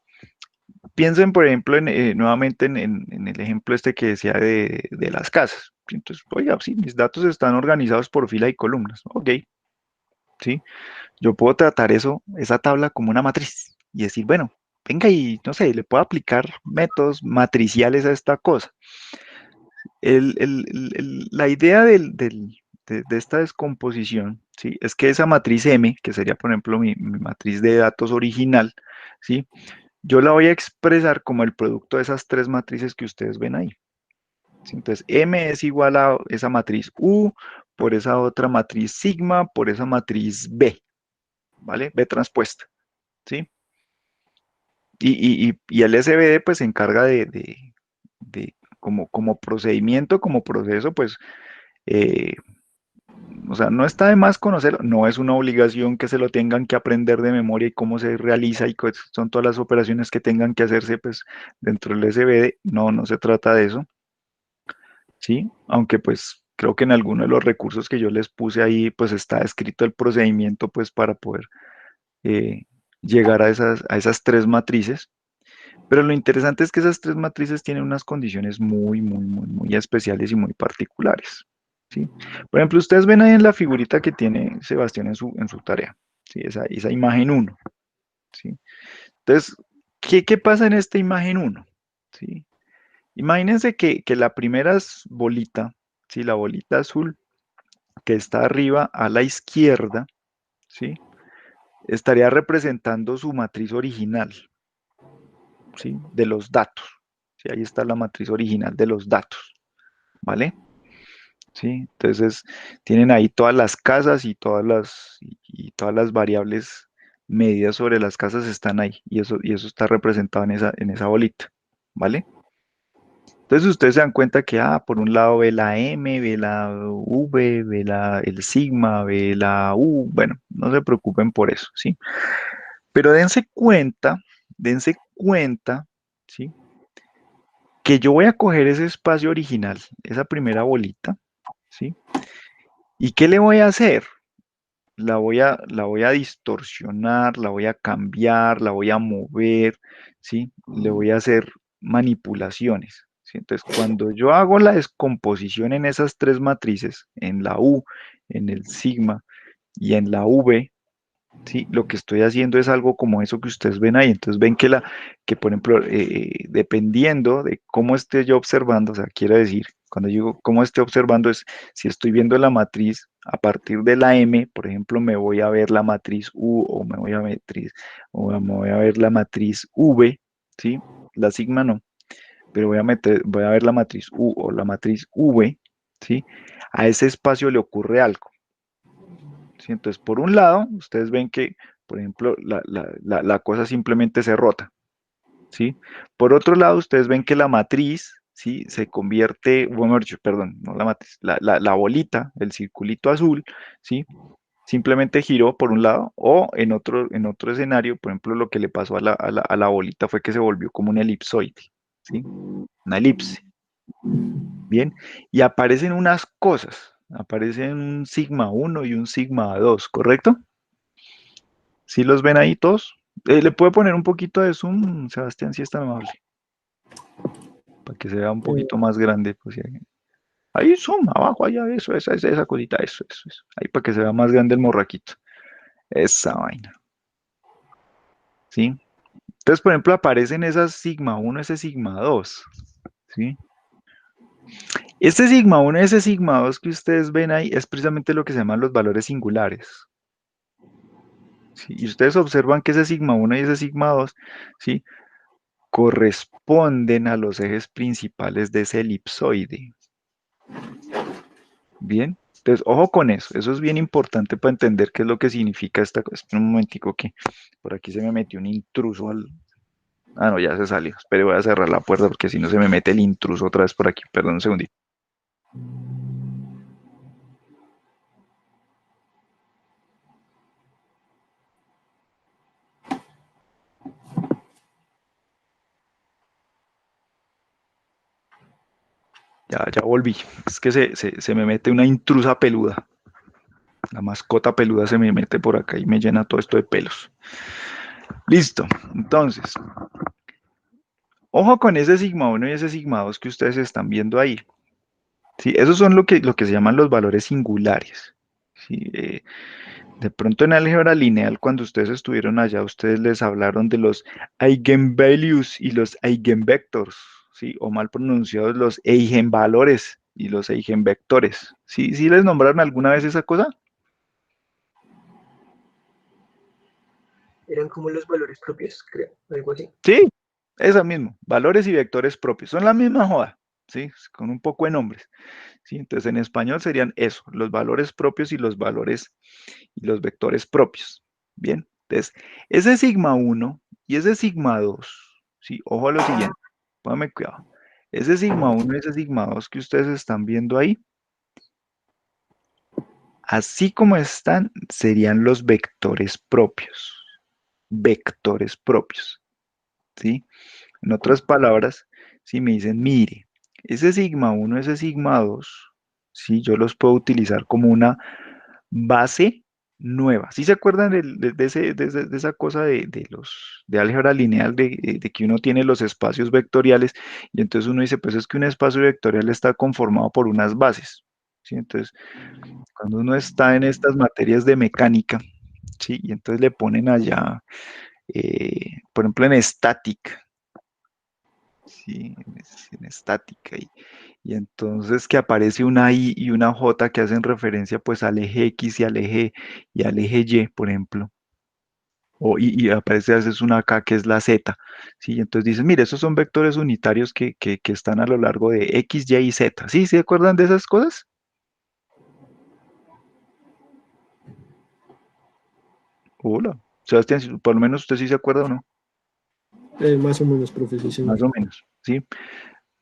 piensen, por ejemplo, nuevamente en el ejemplo este que decía de las casas. Entonces, oiga, sí, mis datos están organizados por fila y columnas. Ok, ¿sí? Yo puedo tratar esa tabla como una matriz y decir, bueno, venga y, no sé, le puedo aplicar métodos matriciales a esta cosa. La idea de esta descomposición, ¿sí? Es que esa matriz M, que sería, por ejemplo, mi matriz de datos original, ¿sí? Yo la voy a expresar como el producto de esas tres matrices que ustedes ven ahí. ¿Sí? Entonces, M es igual a esa matriz U, por esa otra matriz sigma, por esa matriz B, ¿vale? B transpuesta, ¿sí? Y el SVD pues se encarga de como procedimiento, como proceso, pues, eh, o sea, no está de más conocerlo, no es una obligación que se lo tengan que aprender de memoria y cómo se realiza y cuáles son todas las operaciones que tengan que hacerse pues dentro del SVD, no se trata de eso, ¿sí? Aunque pues creo que en alguno de los recursos que yo les puse ahí pues está escrito el procedimiento pues para poder eh, llegar a esas tres matrices. Pero lo interesante es que esas tres matrices tienen unas condiciones muy especiales y muy particulares, ¿sí? Por ejemplo, ustedes ven ahí en la figurita que tiene Sebastián en su tarea, ¿sí? Esa imagen uno, ¿sí? Entonces, ¿qué pasa en esta imagen uno? ¿Sí? Imagínense que la primera es bolita, ¿sí? La bolita azul que está arriba a la izquierda, ¿sí? Estaría representando su matriz original, ¿sí? De los datos. ¿Sí? Ahí está la matriz original de los datos, ¿vale? ¿Sí? Entonces tienen ahí todas las casas y todas las variables medidas sobre las casas están ahí y eso está representado en esa bolita, ¿vale? Entonces ustedes se dan cuenta que por un lado ve la M, ve la V, ve el sigma, ve la U, bueno, no se preocupen por eso, ¿sí? Pero dense cuenta, ¿sí? Que yo voy a coger ese espacio original, esa primera bolita, ¿sí? ¿Y qué le voy a hacer? La voy a distorsionar, la voy a cambiar, la voy a mover, ¿sí? Le voy a hacer manipulaciones, ¿sí? Entonces, cuando yo hago la descomposición en esas tres matrices, en la U, en el sigma y en la V, ¿sí? Lo que estoy haciendo es algo como eso que ustedes ven ahí. Entonces ven que por ejemplo, dependiendo de cómo esté yo observando, o sea, quiere decir, cuando digo cómo esté observando es, si estoy viendo la matriz a partir de la M, por ejemplo, me voy a ver la matriz U o me voy a ver la matriz V, ¿sí? La sigma no, pero voy a ver la matriz U o la matriz V, ¿sí? A ese espacio le ocurre algo. ¿Sí? Entonces, por un lado, ustedes ven que, por ejemplo, la cosa simplemente se rota. ¿sí? Por otro lado, ustedes ven que la matriz, ¿sí? Se convierte, bueno, perdón, no la matriz, la bolita, el circulito azul, ¿sí? Simplemente giró por un lado o en otro escenario, por ejemplo, lo que le pasó a la bolita fue que se volvió como un elipsoide, ¿sí? Una elipse, ¿bien? Y aparecen unas cosas, aparecen un sigma 1 y un sigma 2, ¿correcto? ¿Sí los ven ahí todos? ¿Le puede poner un poquito de zoom, Sebastián, si es tan amable? Para que se vea un Eh, poquito más grande. Pues, ahí zoom, abajo, allá, eso, esa cosita, eso. Ahí para que se vea más grande el morraquito. Esa vaina. ¿Sí? Entonces, por ejemplo, aparecen esas sigma 1, ese sigma 2. ¿Sí? Este sigma 1 y ese sigma 2 que ustedes ven ahí es precisamente lo que se llaman los valores singulares. ¿Sí? Y ustedes observan que ese sigma 1 y ese sigma 2, ¿sí? Corresponden a los ejes principales de ese elipsoide. Bien, entonces ojo con eso es bien importante para entender qué es lo que significa esta cosa. Espera un momentico que por aquí se me metió un intruso al... Ah, no, ya se salió. Espere, voy a cerrar la puerta porque si no se me mete el intruso otra vez por aquí. Perdón un segundito. Ya volví. Es que se me mete una intrusa peluda. La mascota peluda se me mete por acá y me llena todo esto de pelos. Listo. Entonces, ojo con ese sigma 1 y ese sigma 2 que ustedes están viendo ahí. Sí, esos son lo que se llaman los valores singulares. Sí, de pronto en álgebra lineal, cuando ustedes estuvieron allá, ustedes les hablaron de los eigenvalues y los eigenvectors, ¿sí? O mal pronunciados los eigenvalores y los eigenvectores. ¿Sí? ¿Sí les nombraron alguna vez esa cosa? eran como los valores propios, creo, algo así. Sí, esa mismo, valores y vectores propios. Son la misma joda, ¿sí? Con un poco de nombres. ¿Sí? Entonces en español serían eso, los valores propios y los valores y los vectores propios. Bien, entonces ese sigma 1 y ese sigma 2, ¿sí? Ojo a lo siguiente, póngame cuidado. Ese sigma 1 y ese sigma 2 que ustedes están viendo ahí, así como están, serían los vectores propios. Vectores propios, ¿sí? En otras palabras, si me dicen, mire, ese sigma 1, ese sigma 2, ¿sí? Yo los puedo utilizar como una base nueva. ¿Sí se acuerdan de esa cosa de álgebra lineal, de que uno tiene los espacios vectoriales y entonces uno dice, pues es que un espacio vectorial está conformado por unas bases, ¿sí? Entonces, cuando uno está en estas materias de mecánica, ¿sí? Y entonces le ponen allá, por ejemplo, en estática, ¿sí? En estática. Y entonces que aparece una I y una J que hacen referencia pues al eje X y al eje Y, por ejemplo. Y aparece a veces una K que es la Z. ¿Sí? Entonces dices, mire, esos son vectores unitarios que están a lo largo de X, Y y Z. ¿Sí? ¿Se acuerdan de esas cosas? Hola. Sebastián, por lo menos usted sí se acuerda o no. Más o menos, profe, sí, Más señor. o menos. ¿Sí?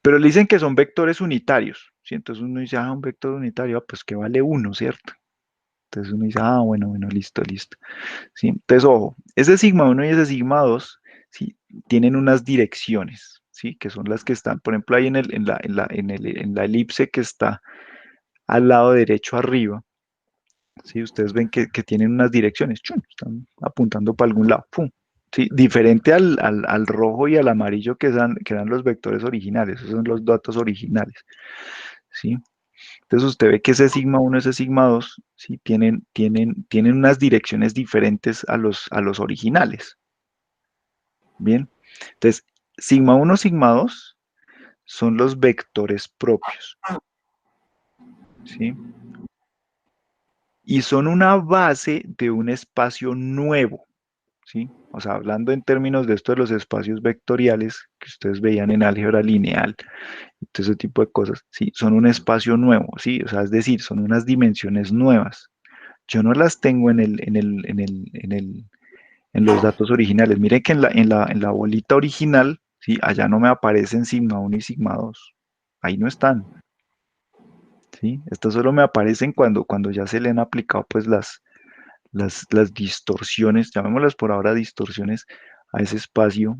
Pero le dicen que son vectores unitarios. ¿Sí? Entonces uno dice, un vector unitario, pues que vale uno, ¿cierto? Entonces uno dice, bueno, listo. ¿Sí? Entonces, ojo, ese sigma 1 y ese sigma 2, ¿sí? Tienen unas direcciones, ¿sí? Que son las que están, por ejemplo, ahí en la elipse que está al lado derecho arriba, ¿sí? Ustedes ven que tienen unas direcciones, ¡chum! Están apuntando para algún lado, ¡pum! ¿Sí? Diferente al rojo y al amarillo que dan los vectores originales, esos son los datos originales, ¿sí? Entonces usted ve que ese sigma 1 y ese sigma 2, ¿sí? Tienen unas direcciones diferentes a los originales. Bien. Entonces, sigma 1, sigma 2 son los vectores propios. ¿Sí? Y son una base de un espacio nuevo. ¿Sí? O sea, hablando en términos de esto de los espacios vectoriales que ustedes veían en álgebra lineal, todo ese tipo de cosas, ¿sí? Son un espacio nuevo, ¿sí? O sea, es decir, son unas dimensiones nuevas. Yo no las tengo en los datos originales. Miren que en la bolita original, ¿sí? Allá no me aparecen sigma 1 y sigma 2. Ahí no están. ¿Sí? Estas solo me aparecen cuando ya se le han aplicado pues las distorsiones, llamémoslas por ahora distorsiones a ese espacio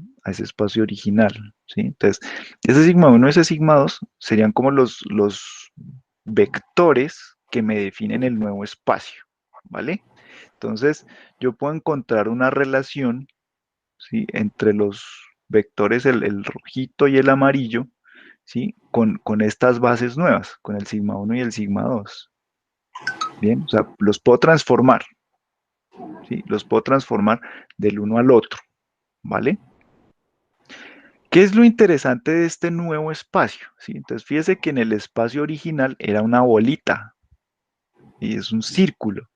original, ¿sí? Entonces, ese sigma 1 y ese sigma 2 serían como los vectores que me definen el nuevo espacio, ¿vale? Entonces, yo puedo encontrar una relación, ¿sí? Entre los vectores, el rojito y el amarillo, ¿sí? Con estas bases nuevas, con el sigma 1 y el sigma 2. Bien, o sea, los puedo transformar, ¿sí? Los puedo transformar del uno al otro, ¿vale? ¿Qué es lo interesante de este nuevo espacio? ¿Sí? Entonces, fíjese que en el espacio original era una bolita, y es un círculo,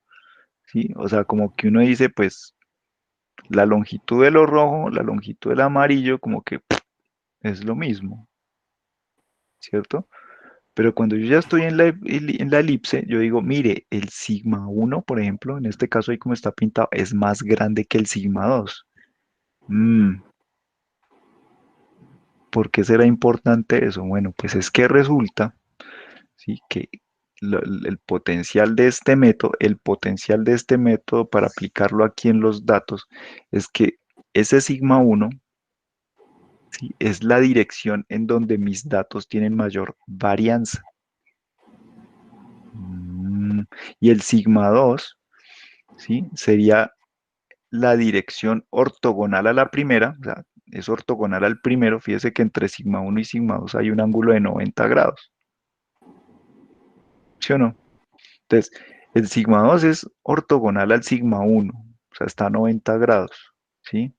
¿sí? O sea, como que uno dice, pues, la longitud de lo rojo, la longitud del amarillo, como que es lo mismo, ¿cierto? Pero cuando yo ya estoy en la elipse, yo digo, mire, el sigma 1, por ejemplo, en este caso ahí como está pintado, es más grande que el sigma 2. ¿Por qué será importante eso? Bueno, pues es que resulta, ¿sí? Que el potencial de este método, para aplicarlo aquí en los datos, es que ese sigma 1, ¿sí? Es la dirección en donde mis datos tienen mayor varianza. Y el sigma 2, ¿sí? Sería la dirección ortogonal a la primera, o sea, es ortogonal al primero. Fíjese que entre sigma 1 y sigma 2 hay un ángulo de 90 grados, ¿sí o no? Entonces, el sigma 2 es ortogonal al sigma 1, o sea, está a 90 grados, ¿sí?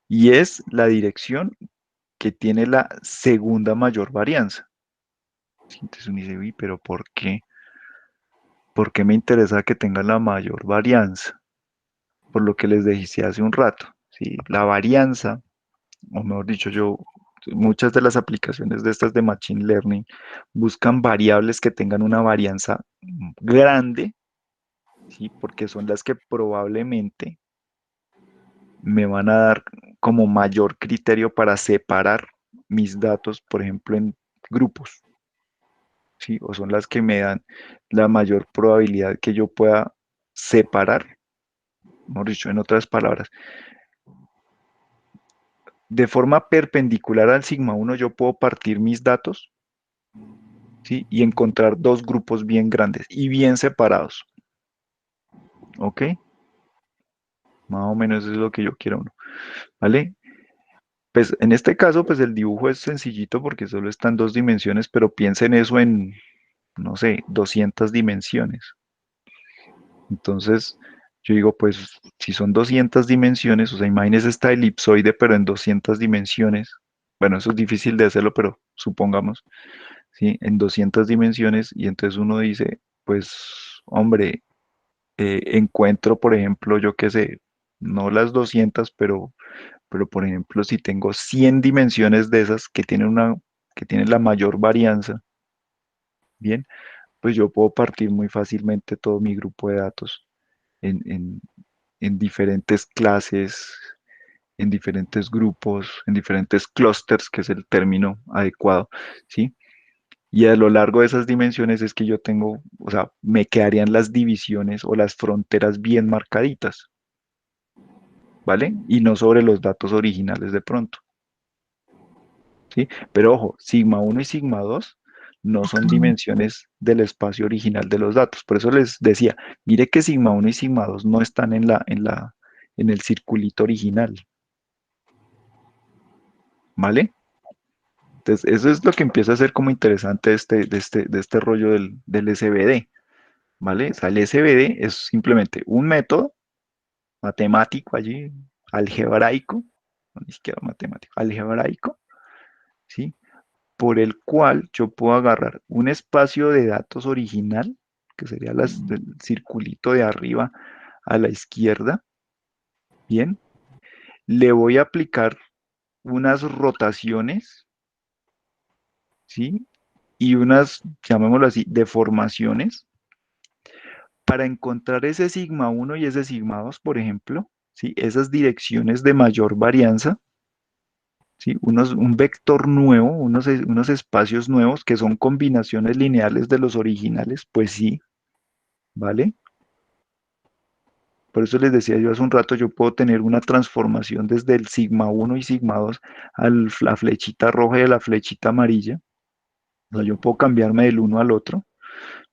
Y es la dirección que tiene la segunda mayor varianza. ¿Sí? Entonces uno dice, uy, pero ¿por qué? ¿Por qué me interesa que tenga la mayor varianza? Por lo que les dije hace un rato, ¿sí? La varianza, o mejor dicho, muchas de las aplicaciones de estas de Machine Learning buscan variables que tengan una varianza grande, ¿sí? Porque son las que probablemente me van a dar como mayor criterio para separar mis datos, por ejemplo, en grupos, ¿sí? O son las que me dan la mayor probabilidad que yo pueda separar, mejor dicho, en otras palabras, de forma perpendicular al sigma 1 yo puedo partir mis datos, ¿sí? Y encontrar dos grupos bien grandes y bien separados, ¿ok? Más o menos eso es lo que yo quiero, ¿vale? Pues en este caso, pues el dibujo es sencillito porque solo está en dos dimensiones, pero piensen eso en, no sé, 200 dimensiones. Entonces, yo digo, pues si son 200 dimensiones, o sea, imagínense esta elipsoide, pero en 200 dimensiones. Bueno, eso es difícil de hacerlo, pero supongamos, ¿sí? En 200 dimensiones, y entonces uno dice, pues, hombre, encuentro, por ejemplo, yo qué sé, no las 200, pero por ejemplo, si tengo 100 dimensiones de esas que tienen la mayor varianza, bien, pues yo puedo partir muy fácilmente todo mi grupo de datos en, en- en diferentes clases, en diferentes grupos, en diferentes clústeres, que es el término adecuado, ¿sí? Y a lo largo de esas dimensiones es que yo tengo, o sea, me quedarían las divisiones o las fronteras bien marcaditas, ¿vale? Y no sobre los datos originales de pronto, ¿sí? Pero ojo, sigma 1 y sigma 2 no son dimensiones del espacio original de los datos. Por eso les decía, mire que sigma 1 y sigma 2 no están en el circulito original, ¿vale? Entonces, eso es lo que empieza a ser como interesante de este rollo del SVD, ¿vale? O sea, el SVD es simplemente un método matemático allí, algebraico, no, ni siquiera matemático, algebraico, ¿sí? Por el cual yo puedo agarrar un espacio de datos original, que sería el circulito de arriba a la izquierda, bien, le voy a aplicar unas rotaciones, ¿sí? Y unas, llamémoslo así, deformaciones, para encontrar ese sigma 1 y ese sigma 2, por ejemplo, ¿sí? Esas direcciones de mayor varianza, ¿sí? Un vector nuevo, unos espacios nuevos que son combinaciones lineales de los originales, pues sí, ¿vale? Por eso les decía yo hace un rato, yo puedo tener una transformación desde el sigma 1 y sigma 2 a la flechita roja y a la flechita amarilla. O sea, yo puedo cambiarme del uno al otro.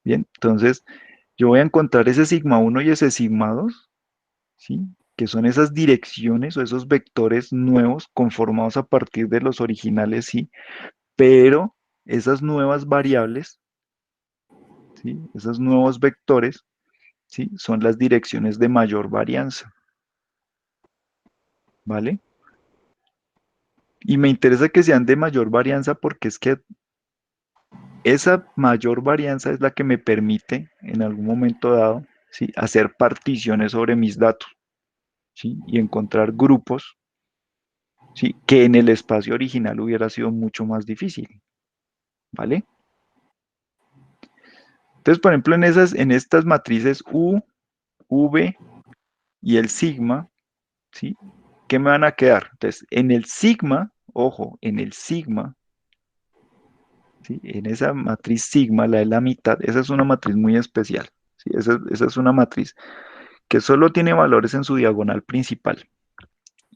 Bien, entonces yo voy a encontrar ese sigma 1 y ese sigma 2, ¿sí? Que son esas direcciones o esos vectores nuevos conformados a partir de los originales, sí, pero esas nuevas variables, ¿sí? Esos nuevos vectores, ¿sí? Son las direcciones de mayor varianza, ¿vale? Y me interesa que sean de mayor varianza porque es que esa mayor varianza es la que me permite en algún momento dado, ¿sí? Hacer particiones sobre mis datos, ¿sí? Y encontrar grupos, ¿sí? Que en el espacio original hubiera sido mucho más difícil, ¿vale? Entonces, por ejemplo, en estas matrices U, V y el sigma, ¿sí? ¿Qué me van a quedar? Entonces, en el sigma, ojo, en el sigma, ¿sí? En esa matriz sigma, la de la mitad, esa es una matriz muy especial, ¿sí? Esa es una matriz que solo tiene valores en su diagonal principal.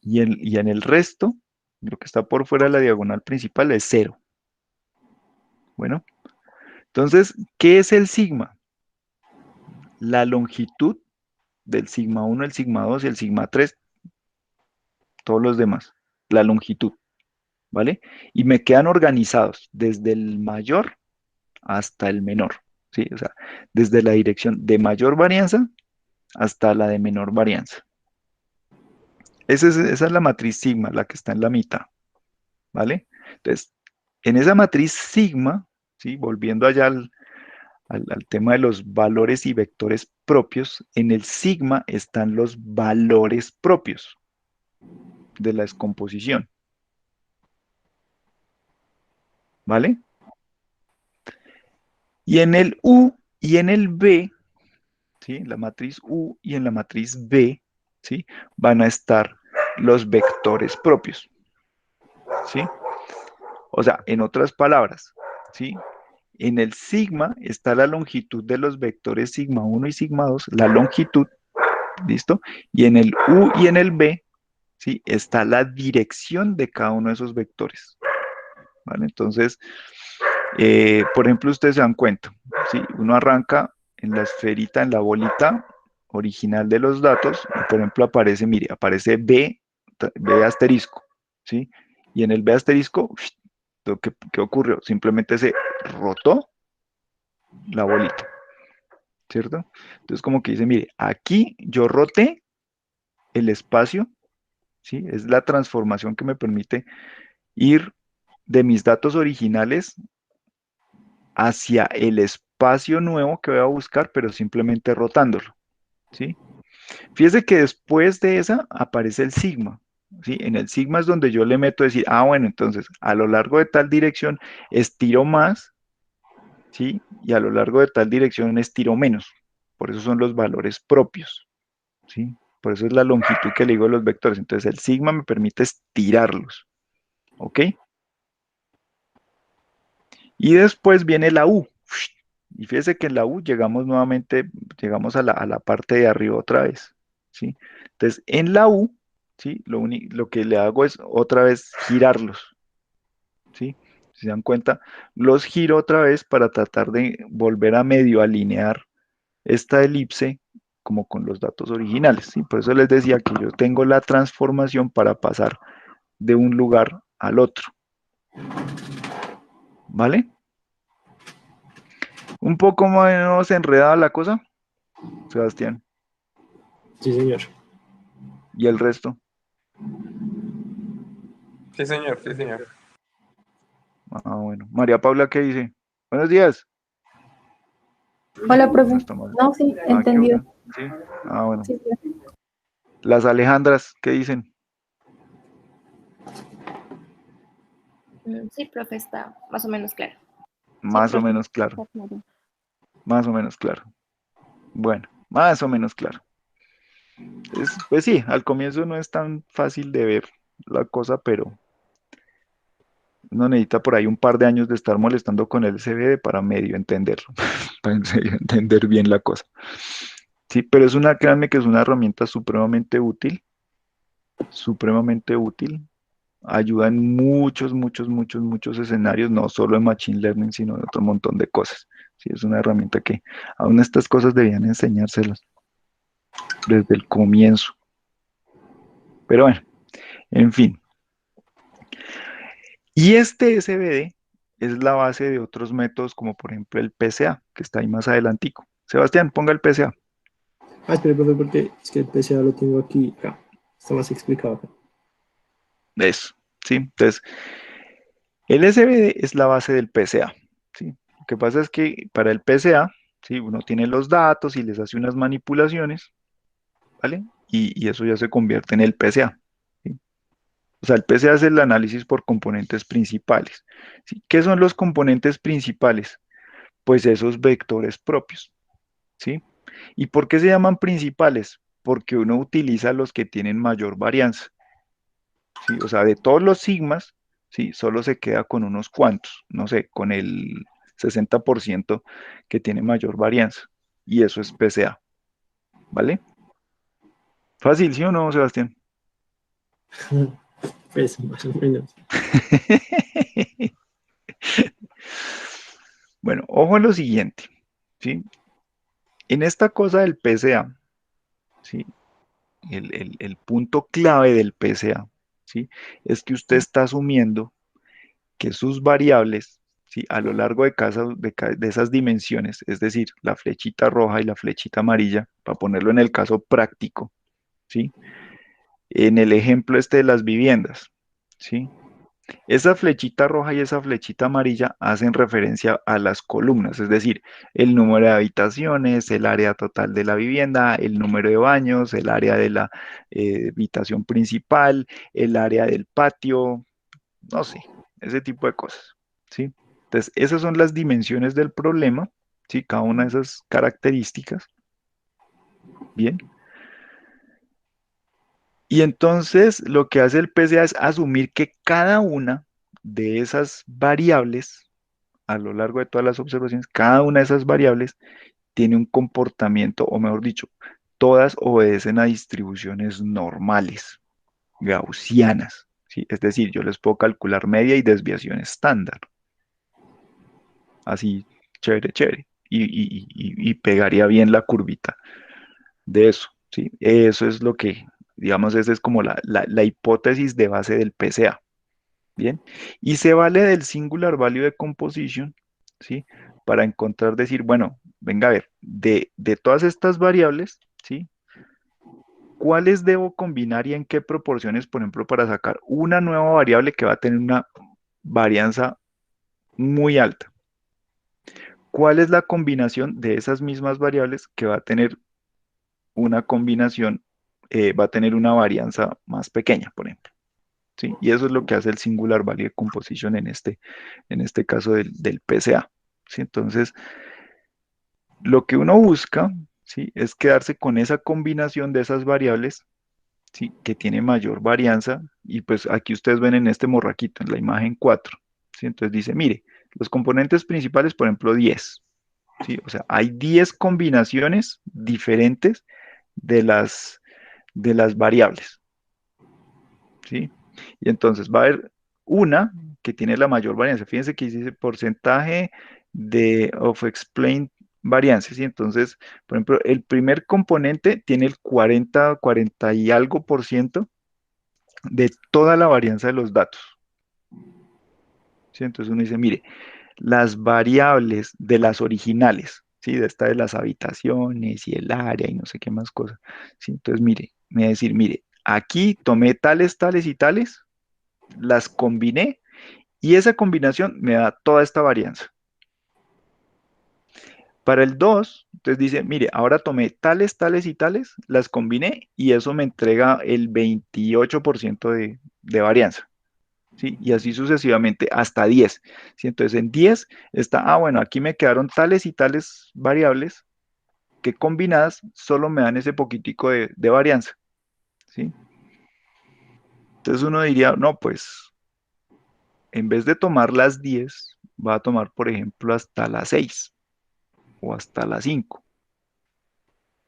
Y en el resto, lo que está por fuera de la diagonal principal es cero. Bueno, entonces, ¿qué es el sigma? La longitud del sigma 1, el sigma 2 y el sigma 3, todos los demás, la longitud, ¿vale? Y me quedan organizados desde el mayor hasta el menor, ¿sí? O sea, desde la dirección de mayor varianza hasta la de menor varianza. Esa es la matriz sigma, la que está en la mitad, ¿vale? Entonces, en esa matriz sigma, ¿sí? Volviendo allá al tema de los valores y vectores propios, en el sigma están los valores propios de la descomposición, ¿vale? Y en el U y en el B, ¿sí? En la matriz U y en la matriz B, ¿sí? Van a estar los vectores propios, ¿sí? O sea, en otras palabras, ¿sí? En el sigma está la longitud de los vectores sigma 1 y sigma 2, la longitud, ¿listo? Y en el U y en el B, ¿sí? Está la dirección de cada uno de esos vectores, ¿vale? Entonces, por ejemplo, ustedes se dan cuenta, ¿sí? Uno arranca en la esferita, en la bolita original de los datos, y por ejemplo aparece, mire, aparece B asterisco, ¿sí? Y en el B asterisco, ¿qué ocurrió? Simplemente se rotó la bolita, ¿cierto? Entonces como que dice, mire, aquí yo roté el espacio, ¿sí? Es la transformación que me permite ir de mis datos originales hacia el espacio nuevo que voy a buscar, pero simplemente rotándolo, ¿sí? Fíjese que después de esa aparece el sigma, ¿sí? En el sigma es donde yo le meto decir, bueno, entonces a lo largo de tal dirección estiro más, ¿sí? Y a lo largo de tal dirección estiro menos. Por eso son los valores propios, ¿sí? Por eso es la longitud que le digo a los vectores. Entonces el sigma me permite estirarlos, ¿ok? Y después viene la U. Y fíjese que en la U llegamos nuevamente, llegamos a la parte de arriba otra vez, ¿sí? Entonces, en la U, ¿sí? Lo que le hago es otra vez girarlos, ¿sí? Si se dan cuenta, los giro otra vez para tratar de volver a medio alinear esta elipse como con los datos originales, ¿sí? Por eso les decía que yo tengo la transformación para pasar de un lugar al otro, ¿vale? Un poco más enredada la cosa, Sebastián. Sí, señor. ¿Y el resto? Sí, señor, sí, señor. Bueno. María Paula, ¿qué dice? Buenos días. Hola, profe. Hasta más. No, sí, Qué entendido. bueno. Sí. Bueno. Sí, sí. Las Alejandras, ¿qué dicen? Sí, profe, está más o menos claro. Más Sí, o profe, menos claro. está claro. Más o menos claro. Bueno, más o menos claro. Pues sí, al comienzo no es tan fácil de ver la cosa, pero uno necesita por ahí un par de años de estar molestando con el CBD para medio entenderlo, para medio entender bien la cosa. Sí, pero créanme que es una herramienta supremamente útil, ayuda en muchos, muchos, muchos, muchos escenarios, no solo en Machine Learning, sino en otro montón de cosas. Sí, es una herramienta que aún estas cosas debían enseñárselas desde el comienzo. Pero bueno, en fin. Y este SVD es la base de otros métodos, como por ejemplo el PCA, que está ahí más adelantico. Sebastián, ponga el PCA. Espera, profe, porque es que el PCA lo tengo aquí. Acá. Está más explicado acá. Eso, ¿sí? Entonces, el SVD es la base del PCA, ¿sí? Lo que pasa es que para el PCA, ¿sí? Uno tiene los datos y les hace unas manipulaciones, ¿vale? Y eso ya se convierte en el PCA, ¿sí? O sea, el PCA es el análisis por componentes principales, ¿sí? ¿Qué son los componentes principales? Pues esos vectores propios, ¿sí? ¿Y por qué se llaman principales? Porque uno utiliza los que tienen mayor varianza, ¿sí? O sea, de todos los sigmas, ¿sí? Solo se queda con unos cuantos, no sé, con el 60% que tiene mayor varianza. Y eso es PCA, ¿vale? Fácil, ¿sí o no, Sebastián? Pues, más o menos. Bueno, ojo a lo siguiente, ¿sí? En esta cosa del PCA, ¿sí? El punto clave del PCA, ¿sí? Es que usted está asumiendo que sus variables, ¿sí? A lo largo de esas dimensiones, es decir, la flechita roja y la flechita amarilla, para ponerlo en el caso práctico, ¿sí? En el ejemplo este de las viviendas, ¿sí? Esa flechita roja y esa flechita amarilla hacen referencia a las columnas, es decir, el número de habitaciones, el área total de la vivienda, el número de baños, el área de la habitación principal, el área del patio, no sé, ese tipo de cosas, ¿sí? Entonces, esas son las dimensiones del problema, ¿sí? Cada una de esas características, ¿bien? Y entonces lo que hace el PCA es asumir que cada una de esas variables, a lo largo de todas las observaciones, cada una de esas variables tiene un comportamiento, o mejor dicho, todas obedecen a distribuciones normales, gaussianas, ¿sí? Es decir, yo les puedo calcular media y desviación estándar, así, chévere, chévere, y pegaría bien la curvita de eso, ¿sí? Eso es lo que, digamos, esa es como la hipótesis de base del PCA, ¿bien? Y se vale del singular value de composition, ¿sí? Para encontrar, decir, bueno, venga a ver, de todas estas variables, ¿sí? ¿Cuáles debo combinar y en qué proporciones, por ejemplo, para sacar una nueva variable que va a tener una varianza muy alta? ¿Cuál es la combinación de esas mismas variables que va a tener una combinación, va a tener una varianza más pequeña, por ejemplo? ¿Sí? Y eso es lo que hace el singular value de composition en este caso del PCA. ¿Sí? Entonces, lo que uno busca, ¿sí? Es quedarse con esa combinación de esas variables, ¿sí? Que tiene mayor varianza. Y pues aquí ustedes ven en este morraquito, en la imagen 4. ¿Sí? Entonces dice, mire, los componentes principales, por ejemplo, 10. ¿Sí? O sea, hay 10 combinaciones diferentes de las variables. ¿Sí? Y entonces va a haber una que tiene la mayor varianza. Fíjense que dice porcentaje de of explained variances. Y entonces, por ejemplo, el primer componente tiene el 40 y algo por ciento de toda la varianza de los datos. ¿Sí? Entonces uno dice, mire, las variables de las originales, ¿sí? De esta de las habitaciones y el área y no sé qué más cosas. ¿Sí? Entonces, mire, me va a decir, mire, aquí tomé tales, tales y tales, las combiné y esa combinación me da toda esta varianza. Para el 2 entonces dice, mire, ahora tomé tales, tales y tales, las combiné y eso me entrega el 28% de varianza. ¿Sí? Y así sucesivamente hasta 10. ¿Sí? Entonces en 10 está, bueno, aquí me quedaron tales y tales variables, que combinadas solo me dan ese poquitico de varianza, ¿sí? Entonces uno diría, no, pues en vez de tomar las 10, va a tomar, por ejemplo, hasta las 6 o hasta las 5.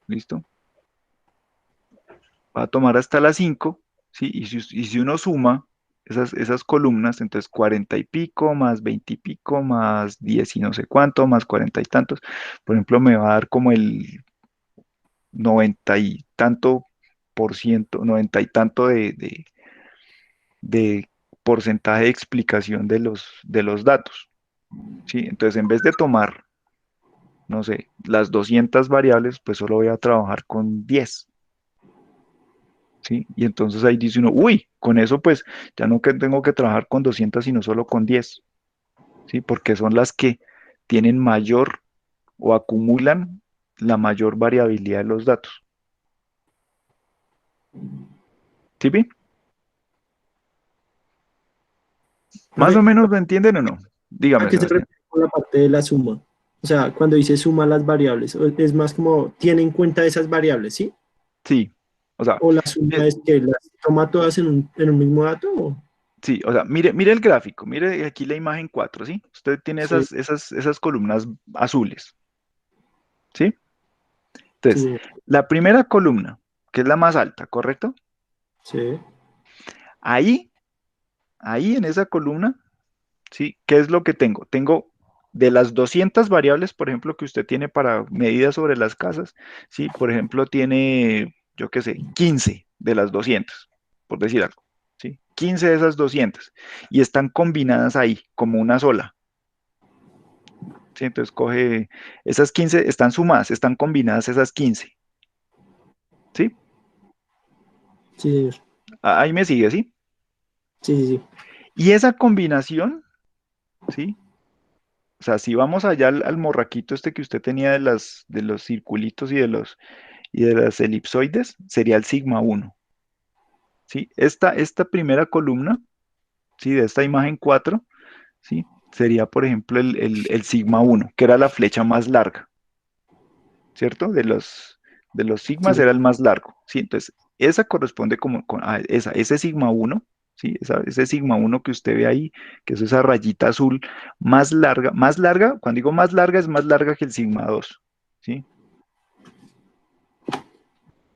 ¿Listo? Va a tomar hasta las 5, ¿sí? Y si uno suma esas columnas, entonces 40 y pico, más 20 y pico, más 10 y no sé cuánto, más 40 y tantos, por ejemplo, me va a dar como el 90 y tanto por ciento, 90 y tanto de porcentaje de explicación de los datos, ¿sí? Entonces, en vez de tomar, no sé, las 200 variables, pues solo voy a trabajar con 10. ¿Sí? Y entonces ahí dice uno, uy, con eso pues ya no que tengo que trabajar con 200 sino solo con 10, ¿sí? Porque son las que tienen mayor o acumulan la mayor variabilidad de los datos. ¿Sí, vi? ¿Más Profe, o menos lo entienden o no? ¿a Dígame, qué se Sebastián. refiere con la parte de la suma? O sea, cuando dice suma las variables, es más como tiene en cuenta esas variables, ¿sí? Sí, o sea, ¿O la suma mire, es que las toma todas en un mismo dato? sí, o sea, mire el gráfico, mire aquí la imagen 4, ¿sí? Usted tiene Sí, esas columnas azules, ¿sí? sí, Entonces, señor. la primera columna, que es la más alta, ¿correcto? Sí, Ahí, ahí en esa columna, ¿sí? ¿Qué es lo que tengo? Tengo de las 200 variables, por ejemplo, que usted tiene para medidas sobre las casas, ¿sí? Por ejemplo, tiene, yo qué sé, 15 de las 200, por decir algo, ¿sí? 15 de esas 200 y están combinadas ahí como una sola, ¿sí? Entonces coge, esas 15 están sumadas, están combinadas esas 15, ¿sí? sí, señor. Ahí me sigue, ¿sí? Sí, sí, sí. Y esa combinación, ¿sí? O sea, si vamos allá al morraquito este que usted tenía de los circulitos y de las elipsoides, sería el sigma 1, ¿sí? Esta primera columna, ¿sí? De esta imagen 4, ¿sí? Sería, por ejemplo, el sigma 1, que era la flecha más larga, ¿cierto? De los sigmas Sí, era el más largo, ¿sí? Entonces, esa corresponde como a ese sigma 1, ¿sí? Ese sigma 1 que usted ve ahí, que es esa rayita azul más larga, cuando digo más larga, es más larga que el sigma 2, ¿sí?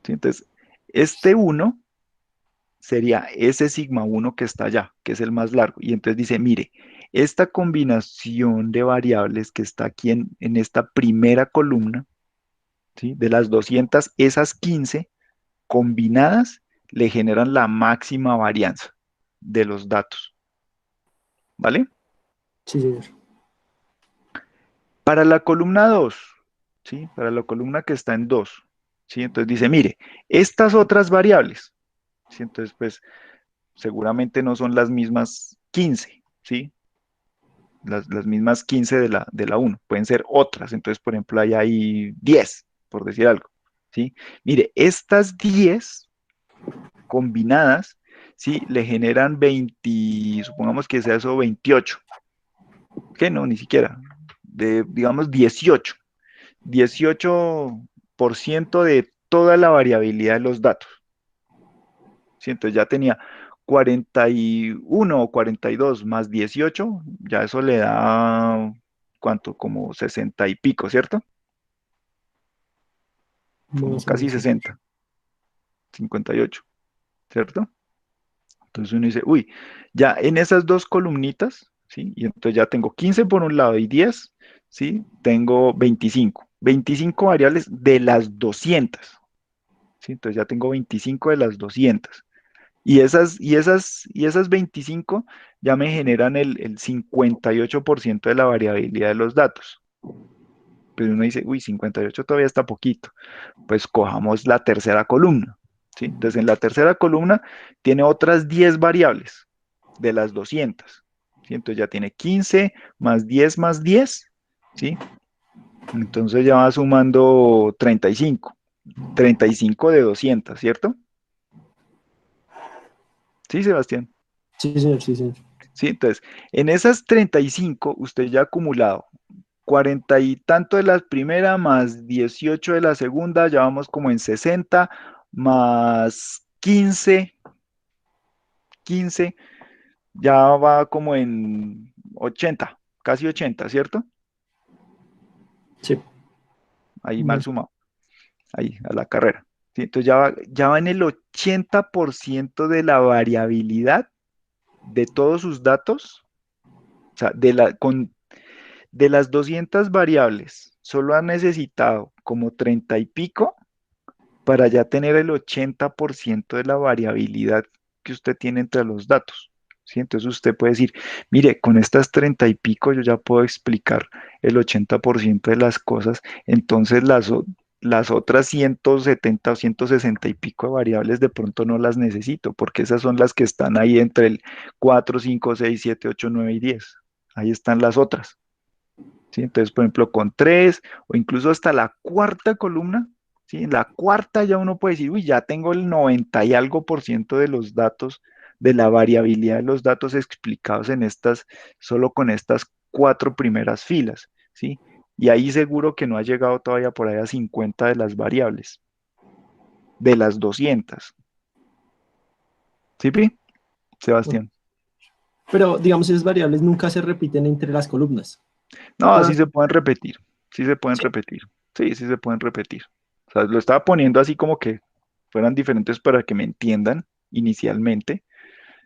¿Sí? Entonces, este 1 sería ese sigma 1 que está allá, que es el más largo. Y entonces dice, mire, esta combinación de variables que está aquí en esta primera columna, ¿sí? De las 200, esas 15 combinadas le generan la máxima varianza de los datos, ¿vale? sí, señor. Para la columna 2, ¿sí? Para la columna que está en 2, ¿sí? Entonces dice, mire, estas otras variables, ¿sí? Entonces, pues, seguramente no son las mismas 15, ¿sí? Las mismas 15 de la 1, pueden ser otras, entonces, por ejemplo, ahí hay 10, por decir algo, ¿sí? Mire, estas 10 combinadas, ¿sí? Le generan 20, supongamos que sea eso 28, que no, ni siquiera, digamos 18% de toda la variabilidad de los datos, ¿sí? Entonces ya tenía 41 o 42 más 18, ya eso le da, ¿cuánto? Como 60 y pico, ¿cierto? Como Más o casi menos, sí, señor. 60, 58, ¿cierto? Entonces uno dice, uy, ya en esas dos columnitas, ¿sí? Y entonces ya tengo 15 por un lado y 10, ¿sí? Tengo 25 variables de las 200, ¿sí? Entonces ya tengo 25 de las 200. Y esas 25 ya me generan el 58% de la variabilidad de los datos. Pero uno dice, uy, 58 todavía está poquito. Pues cojamos la tercera columna, ¿sí? Entonces en la tercera columna tiene otras 10 variables de las 200, ¿sí? Entonces ya tiene 15 más 10, ¿sí? Entonces ya va sumando 35 de 200, ¿cierto? Sí, Sebastián. Sí, señor, sí, señor. Sí, entonces, en esas 35 usted ya ha acumulado 40 y tanto de la primera, más 18 de la segunda, ya vamos como en 60, más 15, ya va como en 80, casi 80, ¿cierto? Sí. Ahí mal sumado, ahí a la carrera. ¿Sí? Entonces ya va en el 80% de la variabilidad de todos sus datos. O sea, de las 200 variables, solo han necesitado como 30 y pico para ya tener el 80% de la variabilidad que usted tiene entre los datos. ¿Sí? Entonces usted puede decir, mire, con estas 30 y pico yo ya puedo explicar el 80% de las cosas, entonces las otras 170 o 160 y pico de variables de pronto no las necesito, porque esas son las que están ahí entre el 4, 5, 6, 7, 8, 9 y 10. Ahí están las otras. ¿Sí? Entonces, por ejemplo, con 3 o incluso hasta la cuarta columna, ¿sí? En la cuarta ya uno puede decir, uy, ya tengo el 90 y algo por ciento de los datos, de la variabilidad de los datos explicados en solo con estas 4 primeras filas, ¿sí? Y ahí seguro que no ha llegado todavía por ahí a 50 de las variables, de las 200. ¿Sí, Pi? Sebastián. Pero, digamos, esas variables nunca se repiten entre las columnas. No, Ah, sí se pueden repetir, sí se pueden sí. repetir, sí, sí se pueden repetir. O sea, lo estaba poniendo así como que fueran diferentes para que me entiendan inicialmente,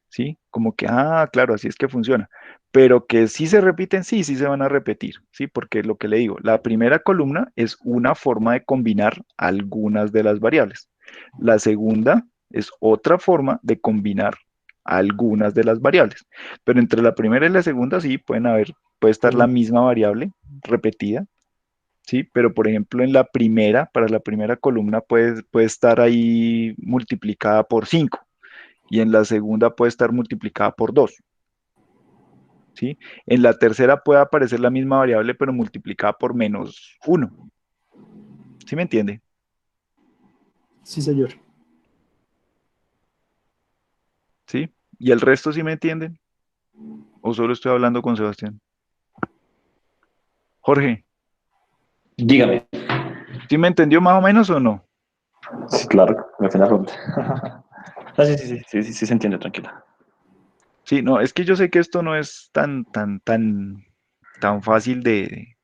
¿sí? Como que, claro, así es que funciona. Pero que sí se repiten, sí, sí se van a repetir, ¿sí? Porque lo que le digo, la primera columna es una forma de combinar algunas de las variables. La segunda es otra forma de combinar algunas de las variables. Pero entre la primera y la segunda sí puede estar la misma variable repetida, ¿sí? Pero por ejemplo para la primera columna puede estar ahí multiplicada por 5 y en la segunda puede estar multiplicada por 2, ¿sí? En la tercera puede aparecer la misma variable pero multiplicada por -1, ¿sí me entiende? Sí, señor. ¿Sí? ¿Y el resto sí me entienden? ¿O solo estoy hablando con Sebastián? Jorge, Dígame. ¿sí me entendió más o menos o no? Sí, claro, me fue la pregunta. Sí, se entiende, tranquila. Sí, no, es que yo sé que esto no es tan fácil de,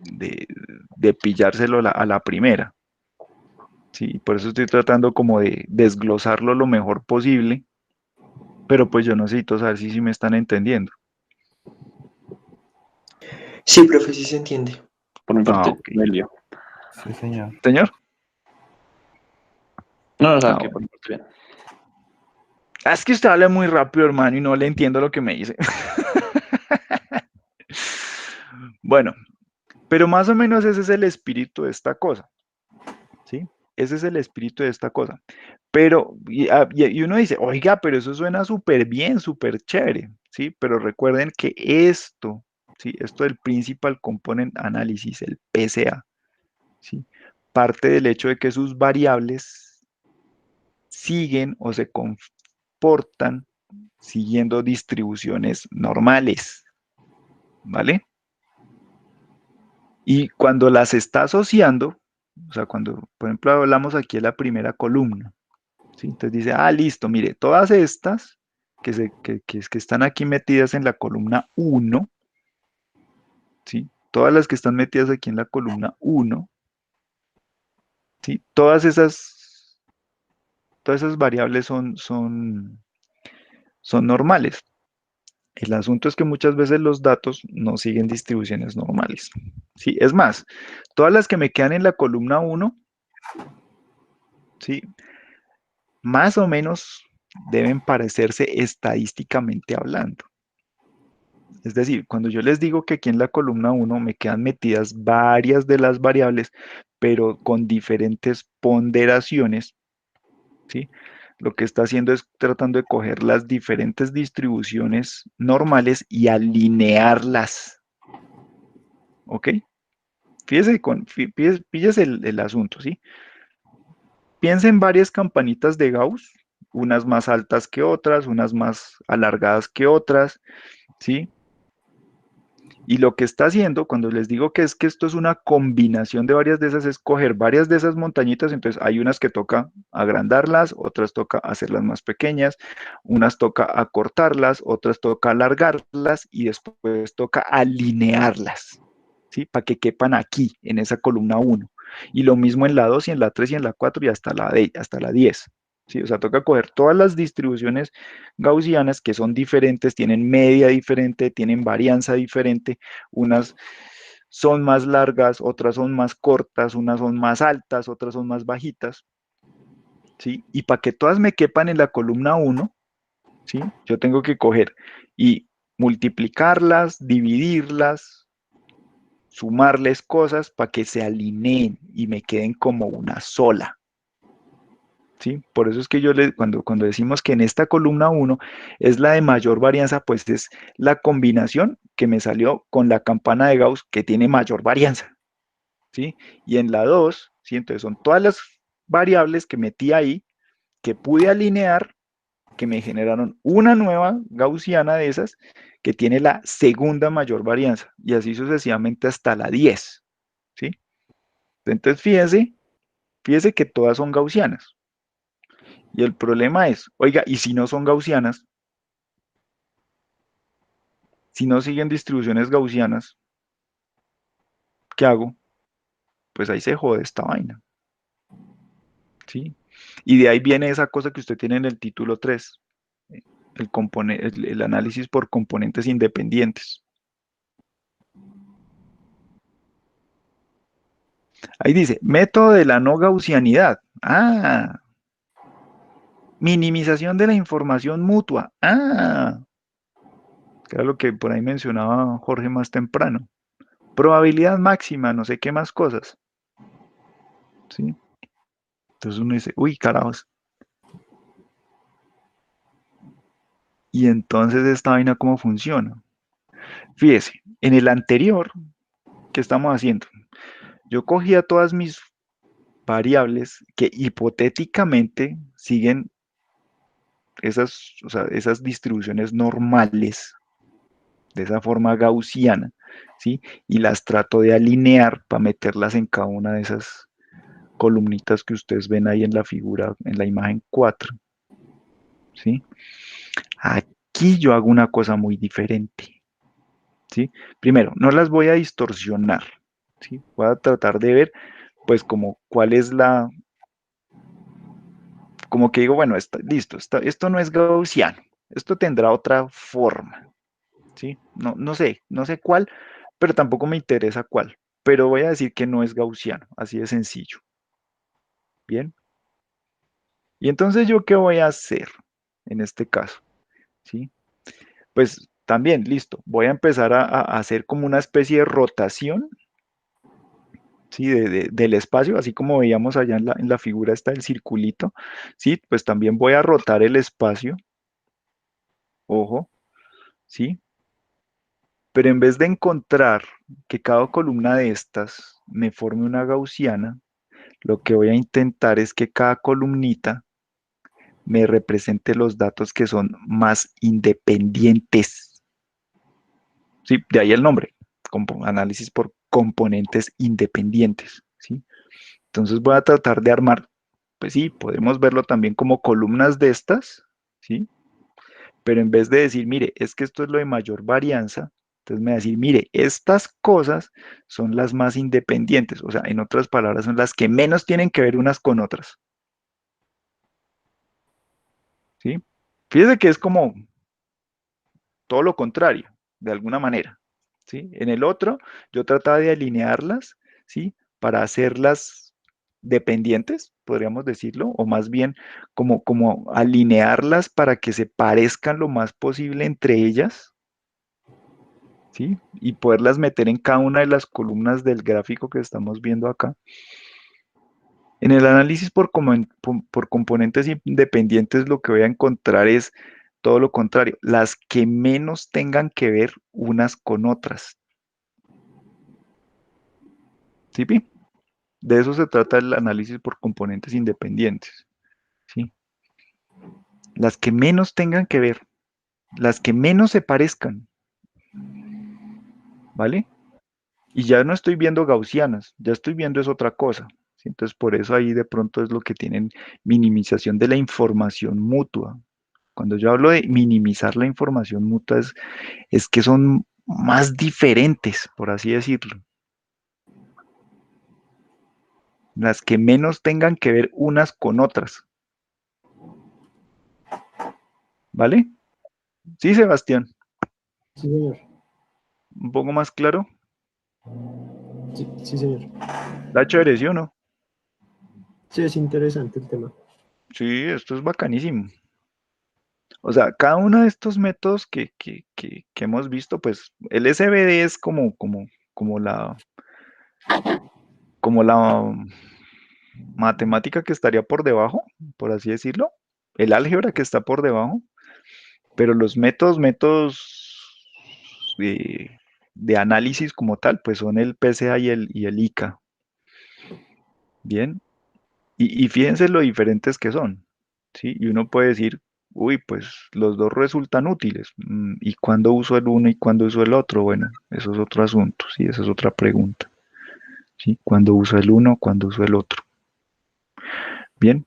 de pillárselo a la primera. Sí, por eso estoy tratando como de desglosarlo lo mejor posible, pero pues yo necesito saber si me están entendiendo. Sí, profe, sí se entiende. Por mi parte, Ok. no hay lío. Sí, señor. ¿Señor? No, o sea, Ah, que por bueno. mi parte bien. Es que usted habla muy rápido, hermano, y no le entiendo lo que me dice. Bueno, pero más o menos ese es el espíritu de esta cosa, ¿sí? Ese es el espíritu de esta cosa. Pero, y uno dice, oiga, pero eso suena súper bien, súper chévere, ¿sí? Pero recuerden que esto, ¿sí? Esto del Principal Component Analysis, el PCA, ¿sí? Parte del hecho de que sus variables siguen o se comportan siguiendo distribuciones normales, ¿vale? Y cuando las está asociando, o sea, cuando, por ejemplo, hablamos aquí de la primera columna, ¿sí? Entonces dice, listo, mire, todas estas que están aquí metidas en la columna 1, ¿sí? Todas las que están metidas aquí en la columna 1, ¿sí? Todas esas variables son normales. El asunto es que muchas veces los datos no siguen distribuciones normales. ¿Sí? Es más, todas las que me quedan en la columna 1, ¿sí? Más o menos deben parecerse estadísticamente hablando. Es decir, cuando yo les digo que aquí en la columna 1 me quedan metidas varias de las variables, pero con diferentes ponderaciones, ¿sí? Lo que está haciendo es tratando de coger las diferentes distribuciones normales y alinearlas, ¿ok? Píllese el asunto, ¿sí? Piensa en varias campanitas de Gauss, unas más altas que otras, unas más alargadas que otras, ¿sí? Y lo que está haciendo, cuando les digo que es que esto es una combinación de varias de esas, es coger varias de esas montañitas, entonces hay unas que toca agrandarlas, otras toca hacerlas más pequeñas, unas toca acortarlas, otras toca alargarlas y después toca alinearlas, ¿sí? Para que quepan aquí, en esa columna uno. Y lo mismo en la 2 y en la 3 y en la 4 y hasta la 10. ¿Sí? O sea, toca coger todas las distribuciones gaussianas que son diferentes, tienen media diferente, tienen varianza diferente, unas son más largas, otras son más cortas, unas son más altas, otras son más bajitas, ¿sí? Y para que todas me quepan en la columna uno, ¿sí? Yo tengo que coger y multiplicarlas, dividirlas, sumarles cosas para que se alineen y me queden como una sola. ¿Sí? Por eso es que cuando decimos que en esta columna uno es la de mayor varianza, pues es la combinación que me salió con la campana de Gauss que tiene mayor varianza. ¿Sí? Y en la 2, ¿sí? Entonces son todas las variables que metí ahí, que pude alinear, que me generaron una nueva gaussiana de esas, que tiene la segunda mayor varianza, y así sucesivamente hasta la 10. ¿Sí? Entonces fíjese que todas son gaussianas. Y el problema es, oiga, ¿y si no son gaussianas? Si no siguen distribuciones gaussianas, ¿qué hago? Pues ahí se jode esta vaina, ¿sí? Y de ahí viene esa cosa que usted tiene en el título 3, el análisis por componentes independientes. Ahí dice, método de la no gaussianidad. Ah, minimización de la información mutua. Ah, que era lo que por ahí mencionaba Jorge más temprano. Probabilidad máxima, no sé qué más cosas. ¿Sí? Entonces uno dice, uy, carajos. Y entonces esta vaina, ¿cómo funciona? Fíjese, en el anterior, ¿qué estamos haciendo? Yo cogía todas mis variables que hipotéticamente siguen esas, o sea, esas distribuciones normales de esa forma gaussiana, ¿sí? Y las trato de alinear para meterlas en cada una de esas columnitas que ustedes ven ahí en la figura, en la imagen 4, ¿sí? Aquí yo hago una cosa muy diferente, ¿sí? Primero, no las voy a distorsionar, ¿sí? Voy a tratar de ver, pues, como cuál es como que digo, bueno, listo, esto no es gaussiano, esto tendrá otra forma, ¿sí? No sé cuál, pero tampoco me interesa cuál, pero voy a decir que no es gaussiano, así de sencillo, ¿bien? Y entonces, ¿yo qué voy a hacer en este caso? ¿Sí? Pues también, listo, voy a empezar a hacer como una especie de rotación, ¿sí? Del espacio, así como veíamos allá en la figura está el circulito, ¿sí? Pues también voy a rotar el espacio, ojo, ¿sí? Pero en vez de encontrar que cada columna de estas me forme una gaussiana, lo que voy a intentar es que cada columnita me represente los datos que son más independientes. ¿Sí? De ahí el nombre, análisis por componentes independientes. ¿Sí? Entonces voy a tratar de armar, pues sí, podemos verlo también como columnas de estas, ¿sí? Pero en vez de decir, mire, es que esto es lo de mayor varianza, entonces me va a decir, mire, estas cosas son las más independientes, o sea, en otras palabras, son las que menos tienen que ver unas con otras, ¿sí? Fíjese que es como todo lo contrario, de alguna manera, ¿sí? En el otro, yo trataba de alinearlas, ¿sí? Para hacerlas dependientes, podríamos decirlo, o más bien como alinearlas para que se parezcan lo más posible entre ellas, ¿sí? Y poderlas meter en cada una de las columnas del gráfico que estamos viendo acá. En el análisis por componentes independientes, lo que voy a encontrar es todo lo contrario, las que menos tengan que ver unas con otras. ¿Sí, Pi? De eso se trata el análisis por componentes independientes. ¿Sí? Las que menos tengan que ver, las que menos se parezcan. ¿vale? Y ya no estoy viendo gaussianas, ya estoy viendo es otra cosa. ¿Sí? Entonces, por eso ahí de pronto es lo que tienen minimización de la información mutua. Cuando yo hablo de minimizar la información mutua es que son más diferentes, por así decirlo. Las que menos tengan que ver unas con otras. ¿Vale? Sí, Sebastián. Sí, señor. Un poco más claro. Sí, sí, señor. ¿Da chévere, sí o no? Sí, es interesante el tema. Sí, esto es bacanísimo. O sea, cada uno de estos métodos que hemos visto, pues el SVD es como la matemática que estaría por debajo, por así decirlo, el álgebra que está por debajo, pero los métodos de análisis como tal, pues son el PCA y el ICA. Bien, y fíjense lo diferentes que son, ¿sí? Y uno puede decir, uy, pues los dos resultan útiles. ¿Y cuándo uso el uno y cuándo uso el otro? Bueno, eso es otro asunto, ¿sí? Esa es otra pregunta, ¿sí? ¿Cuándo uso el uno, cuándo uso el otro? Bien,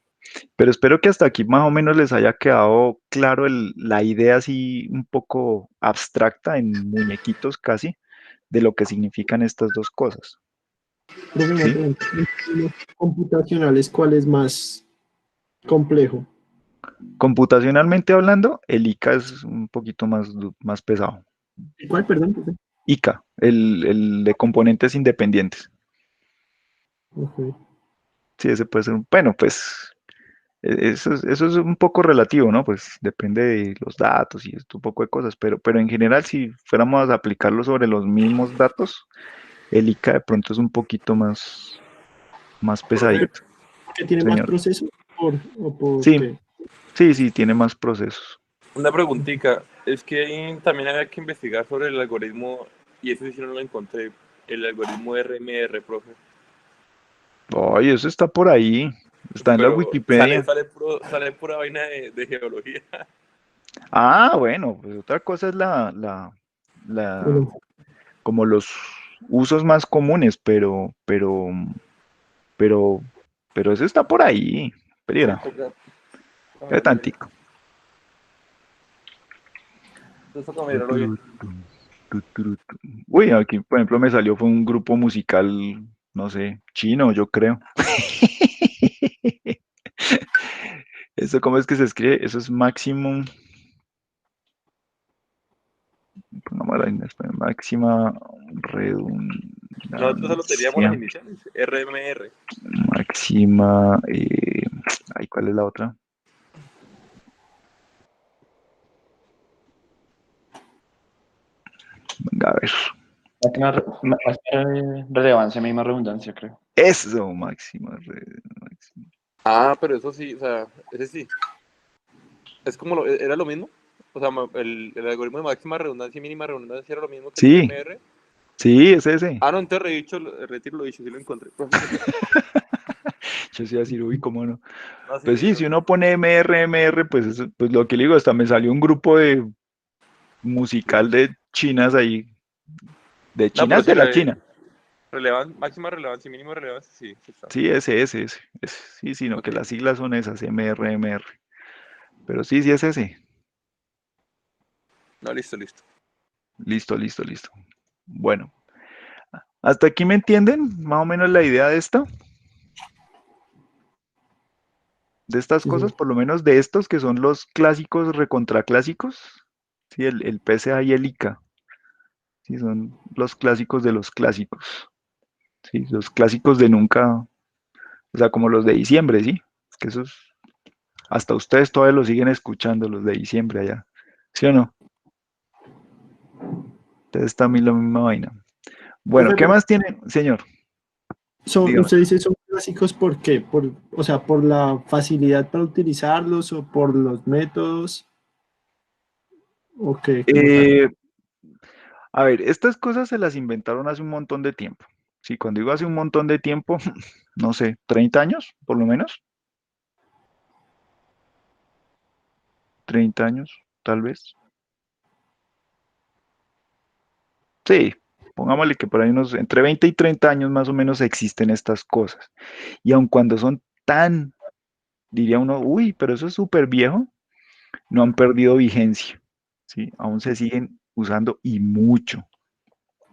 pero espero que hasta aquí más o menos les haya quedado claro la idea así un poco abstracta en muñequitos casi de lo que significan estas dos cosas, Profe, una ¿sí? pregunta. En términos computacionales, ¿cuál es más complejo? Computacionalmente hablando, el ICA es un poquito más pesado. ¿Cuál, perdón, profe? ICA, el de componentes independientes. Ok. Sí, ese puede ser bueno, pues eso es un poco relativo, ¿no? Pues depende de los datos y esto, un poco de cosas, pero en general, si fuéramos a aplicarlo sobre los mismos datos, el ICA de pronto es un poquito más Profe, pesadito, ¿Que tiene más señor. procesos? ¿O por Sí, qué? sí, tiene más procesos. una preguntita. Es que ahí también había que investigar sobre el algoritmo, y ese sí no lo encontré, el algoritmo RMR, profe. Ay, eso está por ahí, está en la Pero sale, Wikipedia. sale pura vaina de geología. Ah, bueno, pues otra cosa es la, Bueno, como los usos más comunes, pero, pero eso está por ahí. Espera, Toca espera mirarlo bien. tantico. Entonces toca Tu, mirarlo bien. turu, tu. Uy, aquí, por ejemplo, me salió, fue un grupo musical, no sé, chino, yo creo. ¿Eso cómo es que se escribe? Eso es maximum, pongámoslo en español, máxima Nosotros solo teníamos las redundancia, iniciales, RMR. máxima, ay, ¿cuál es la otra? Venga, a ver. Máxima relevancia, misma redundancia, creo. Eso, máxima. Ah, pero eso sí, o sea, ese sí. Es como era lo mismo. O sea, el algoritmo de máxima redundancia y mínima redundancia era lo mismo que el Sí, RMR. sí, es ese. Ah, no, entonces retiro lo dicho, sí lo encontré. Profe, qué pena. Yo sí iba a decir, uy, cómo no. No, sí, Pues sí, listo. si uno pone MRMR, pues, pues lo que le digo, hasta me salió un grupo de musical de chinas ahí, de No, pero chinas sí, de la China. máxima relevancia y mínima relevancia, sí, sí está. Sí, ese. Sí, sino que Ok. las siglas son esas, MRMR. Pero sí, sí es ese. No, listo. Listo. Bueno, ¿hasta aquí me entienden? Más o menos la idea de esta, de estas sí, cosas, señor. por lo menos de estos que son los clásicos recontraclásicos. Sí, el PSA y el ICA. Sí, son los clásicos de los clásicos. Sí, los clásicos de nunca, o sea, como los de diciembre, ¿sí? Es que esos, hasta ustedes todavía los siguen escuchando, los de diciembre allá. ¿Sí o no? Entonces también la misma vaina. Bueno, Profe, ¿qué pero más tiene, señor? Dígame. usted dice son clásicos ¿por qué? O sea, ¿por la facilidad para utilizarlos o por los métodos? ¿O qué, como tal? Eh, a ver, estas cosas se las inventaron hace un montón de tiempo. Sí, cuando digo hace un montón de tiempo, no sé, 30 años, por lo menos. 30 años, tal vez. Sí, Pongámosle que por ahí unos, entre 20 y 30 años más o menos existen estas cosas. Y aun cuando son tan, diría uno, uy, pero eso es súper viejo, no han perdido vigencia, ¿sí? Aún se siguen usando y mucho,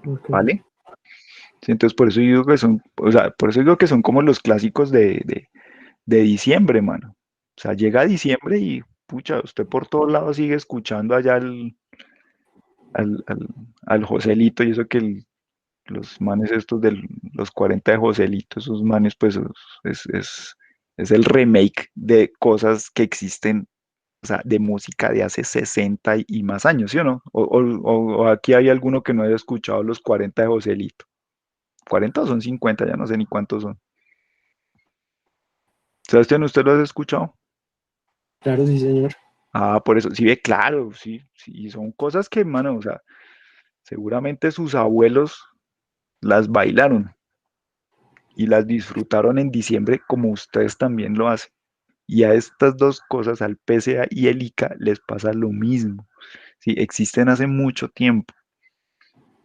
Ok. ¿vale? Sí, entonces por eso digo que son, o sea, por eso digo que son como los clásicos de diciembre, mano. O sea, llega diciembre y, pucha, usted por todos lados sigue escuchando allá al, al, al Joselito y eso que los manes estos de los 40 de Joselito, esos manes, pues es el remake de cosas que existen, o sea, de música de hace 60 y más años, ¿sí o no? O aquí hay alguno que no haya escuchado los 40 de Joselito. 40 o son 50, ya no sé ni cuántos son. Sebastián, ¿usted lo ha escuchado? Claro, sí, señor. Ah, por eso, sí ve, claro, sí, sí, y son cosas que, mano, o sea, seguramente sus abuelos las bailaron y las disfrutaron en diciembre como ustedes también lo hacen. Y a estas dos cosas, al PSA y el ICA, les pasa lo mismo. Sí, existen hace mucho tiempo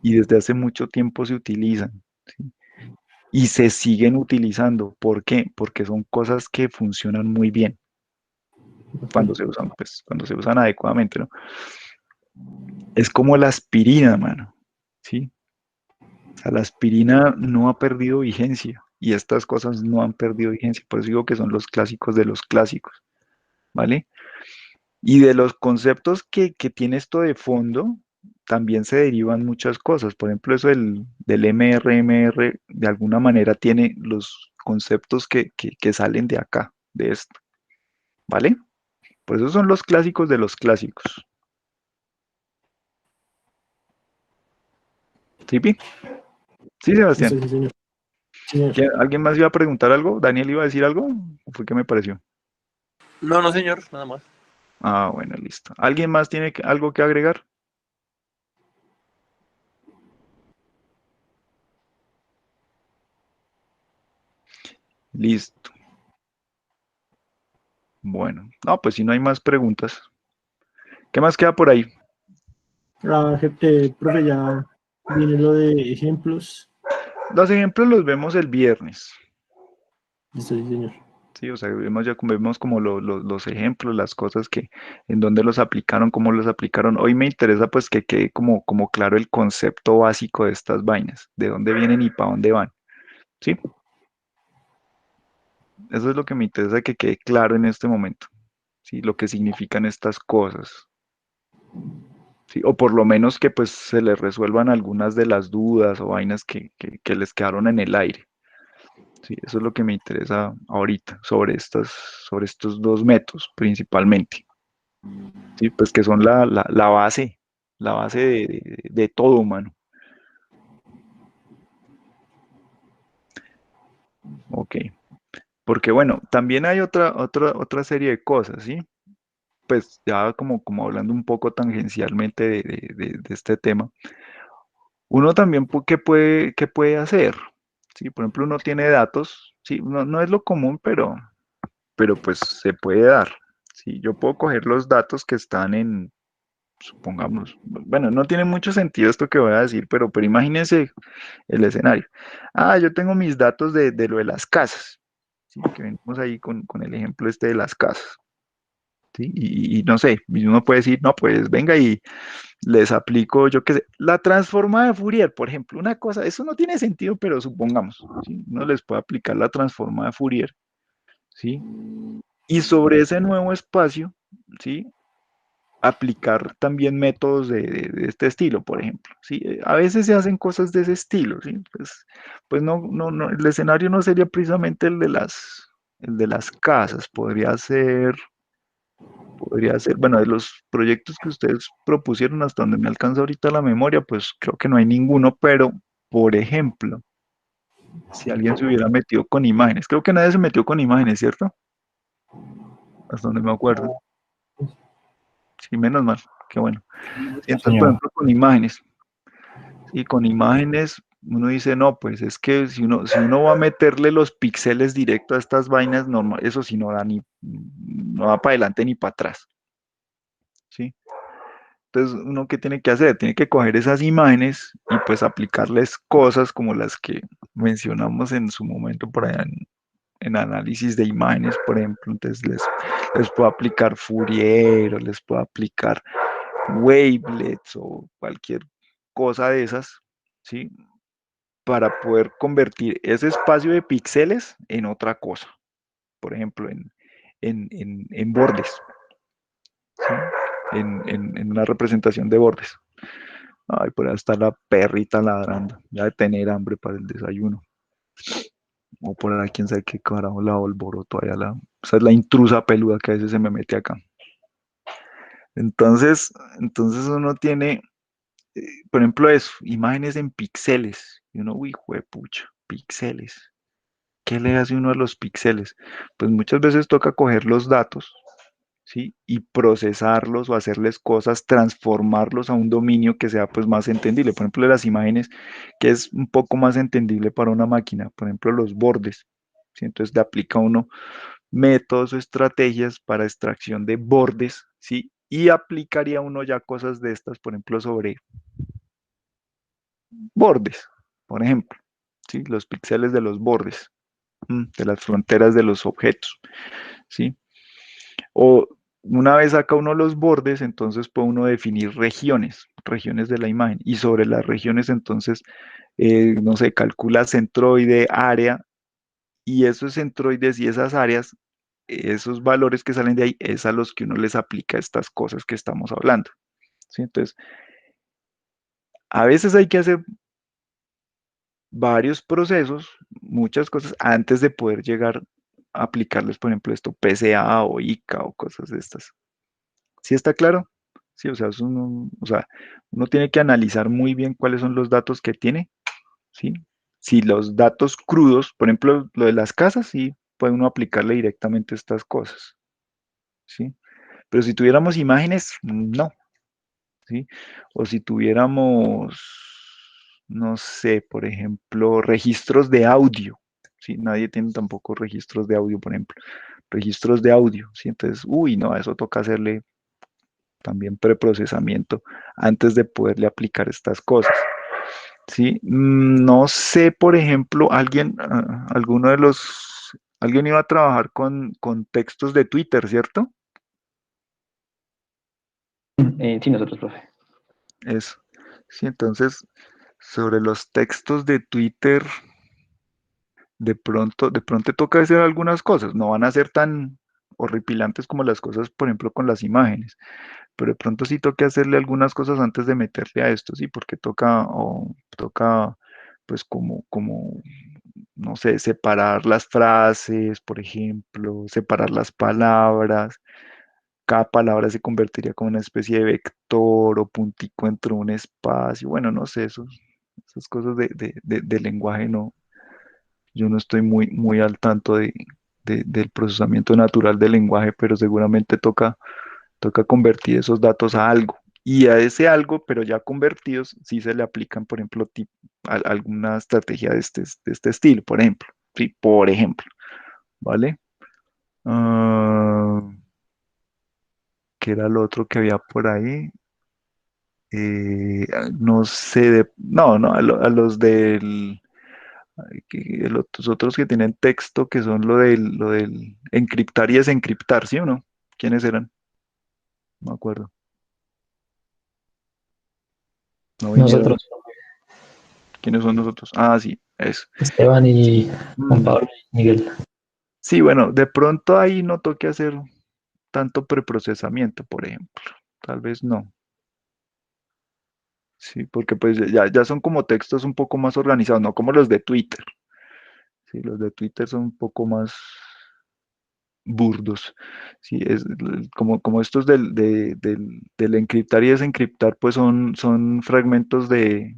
y desde hace mucho tiempo se utilizan. ¿Sí? Y se siguen utilizando. ¿Por qué? Porque son cosas que funcionan muy bien cuando se usan, pues, cuando se usan adecuadamente, ¿no? Es como la aspirina, mano. ¿Sí? O sea, la aspirina no ha perdido vigencia y estas cosas no han perdido vigencia. Por eso digo que son los clásicos de los clásicos, ¿vale? Y de los conceptos que tiene esto de fondo, también se derivan muchas cosas. Por ejemplo, eso del MRMR, de alguna manera tiene los conceptos que salen de acá, de esto, ¿vale? Por eso son los clásicos de los clásicos. ¿Sí, Pi? Sí, Listo, Sebastián. sí, señor. Señor. ¿Alguien más iba a preguntar algo? ¿Daniel iba a decir algo? ¿O fue que me pareció? No, no, señor, nada más. Ah, bueno, listo. ¿Alguien más tiene algo que agregar? Listo. Bueno, no, pues si no hay más preguntas. ¿Qué más queda por ahí? Profe, ya viene lo de ejemplos. Los ejemplos los vemos el viernes. Listo, sí, señor. Sí, o sea, vemos como los ejemplos, las cosas que, en dónde los aplicaron, cómo los aplicaron. Hoy me interesa pues que quede como claro el concepto básico de estas vainas, de dónde vienen y para dónde van. ¿Sí? Eso es lo que me interesa que quede claro en este momento. ¿Sí? Lo que significan estas cosas. ¿Sí? O por lo menos que pues se les resuelvan algunas de las dudas o vainas que les quedaron en el aire. Sí, eso es lo que me interesa ahorita sobre estos dos métodos principalmente. Sí, pues que son la base de todo humano. Ok. Porque bueno, también hay otra serie de cosas, ¿sí? Pues ya como hablando un poco tangencialmente de este tema, uno también, ¿qué puede hacer? Sí, por ejemplo, uno tiene datos, sí, no es lo común, pero pues se puede dar. Sí, yo puedo coger los datos que están supongamos, bueno, no tiene mucho sentido esto que voy a decir, pero imagínense el escenario. Ah, yo tengo mis datos de lo de las casas, ¿sí? Que venimos ahí con el ejemplo este de las casas, ¿sí? Y no sé, y uno puede decir, no, pues venga y les aplico, yo qué sé, la transforma de Fourier, por ejemplo, una cosa, eso no tiene sentido, pero supongamos, ¿sí? Uno les puede aplicar la transforma de Fourier, ¿sí? Y sobre ese nuevo espacio, ¿sí? Aplicar también métodos de este estilo, por ejemplo, ¿sí? A veces se hacen cosas de ese estilo, ¿sí? Pues no, el escenario no sería precisamente el de las casas, podría ser, bueno, de los proyectos que ustedes propusieron hasta donde me alcanza ahorita la memoria, pues creo que no hay ninguno, pero, por ejemplo, si alguien se hubiera metido con imágenes, creo que nadie se metió con imágenes, ¿cierto? Hasta donde me acuerdo. Sí, menos mal, qué bueno. Sí, entonces, por Señor. ejemplo, con imágenes. Y con imágenes uno dice, no, pues es que si uno va a meterle los píxeles directo a estas vainas, normal, eso sí no da para adelante ni para atrás. ¿Sí? Entonces, ¿uno qué tiene que hacer? Tiene que coger esas imágenes y pues aplicarles cosas como las que mencionamos en su momento por allá en análisis de imágenes, por ejemplo. Entonces, les puedo aplicar Fourier o les puedo aplicar wavelets o cualquier cosa de esas, ¿sí? Para poder convertir ese espacio de píxeles en otra cosa, por ejemplo, en bordes, ¿sí? En una representación de bordes. Ay, por ahí está la perrita ladrando, ya de tener hambre para el desayuno. O por ahí, quién sabe qué carajo la alboroto allá. Esa es la intrusa peluda que a veces se me mete acá. Entonces, entonces uno tiene, por ejemplo, eso, imágenes en píxeles. Y uno, uy, juepucha, píxeles. ¿Qué le hace uno a los píxeles? Pues muchas veces toca coger los datos, ¿sí? Y procesarlos o hacerles cosas, transformarlos a un dominio que sea pues más entendible. Por ejemplo, las imágenes, que es un poco más entendible para una máquina. Por ejemplo, los bordes, ¿sí? Entonces le aplica uno métodos o estrategias para extracción de bordes, ¿sí? Y aplicaría uno ya cosas de estas, por ejemplo, sobre bordes, por ejemplo, ¿sí? Los píxeles de los bordes, de las fronteras de los objetos, ¿sí? O una vez saca uno los bordes, entonces puede uno definir regiones, regiones de la imagen, y sobre las regiones entonces, no sé, calcula centroide, área, y esos centroides y esas áreas, esos valores que salen de ahí, es a los que uno les aplica estas cosas que estamos hablando, ¿sí? Entonces, a veces hay que hacer varios procesos, muchas cosas, antes de poder llegar a aplicarles, por ejemplo, esto PCA o ICA o cosas de estas. ¿Sí está claro? Sí, o sea, uno tiene que analizar muy bien cuáles son los datos que tiene, ¿sí? Si los datos crudos, por ejemplo, lo de las casas, sí, puede uno aplicarle directamente estas cosas, ¿sí? Pero si tuviéramos imágenes, no, ¿sí? O si tuviéramos, no sé, por ejemplo, registros de audio, ¿sí? Nadie tiene tampoco registros de audio, por ejemplo, registros de audio, ¿sí? Entonces, uy, no, a eso toca hacerle también preprocesamiento antes de poderle aplicar estas cosas, ¿sí? No sé, por ejemplo, alguno de alguien iba a trabajar con textos de Twitter, ¿cierto? Sí, nosotros, profe. Eso. Sí, entonces, sobre los textos de Twitter, de pronto toca hacer algunas cosas. No van a ser tan horripilantes como las cosas, por ejemplo, con las imágenes, pero de pronto sí toca hacerle algunas cosas antes de meterle a esto, sí, porque toca, pues no sé, separar las frases, por ejemplo, separar las palabras. Cada palabra se convertiría como una especie de vector o puntico entre un espacio. Bueno, no sé, esas cosas de lenguaje no, yo no estoy muy al tanto del procesamiento natural del lenguaje, pero seguramente toca convertir esos datos a algo. Y a ese algo, pero ya convertidos, sí se le aplican, por ejemplo, alguna estrategia de este estilo, por ejemplo. Sí, por ejemplo, ¿vale? Ah, ¿qué era lo otro que había por ahí? No sé, no, a los los otros que tienen texto, que son lo del encriptar y desencriptar, ¿sí o no? ¿Quiénes eran? No me acuerdo. No vinieron. Nosotros, ¿Quiénes son nosotros? Ah, sí, eso. Esteban y Juan Mm, Pablo y Miguel. sí, bueno, de pronto ahí no toque hacer tanto preprocesamiento, por ejemplo. Tal vez no. Sí, porque pues ya son como textos un poco más organizados, no como los de Twitter. Sí, los de Twitter son un poco más burdos. Sí, como estos del encriptar y desencriptar, pues son fragmentos de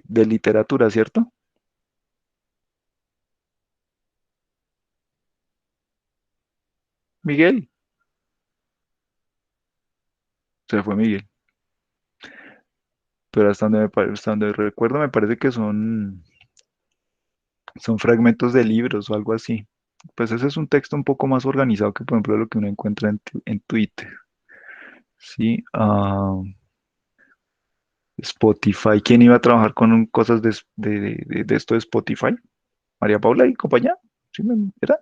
literatura, ¿cierto? Miguel, se fue Miguel. Pero hasta donde recuerdo me parece que son fragmentos de libros o algo así. Pues ese es un texto un poco más organizado que, por ejemplo, lo que uno encuentra en Twitter. Sí, Spotify. ¿Quién iba a trabajar con cosas de esto de Spotify? María Paula y compañía. ¿Sí, era?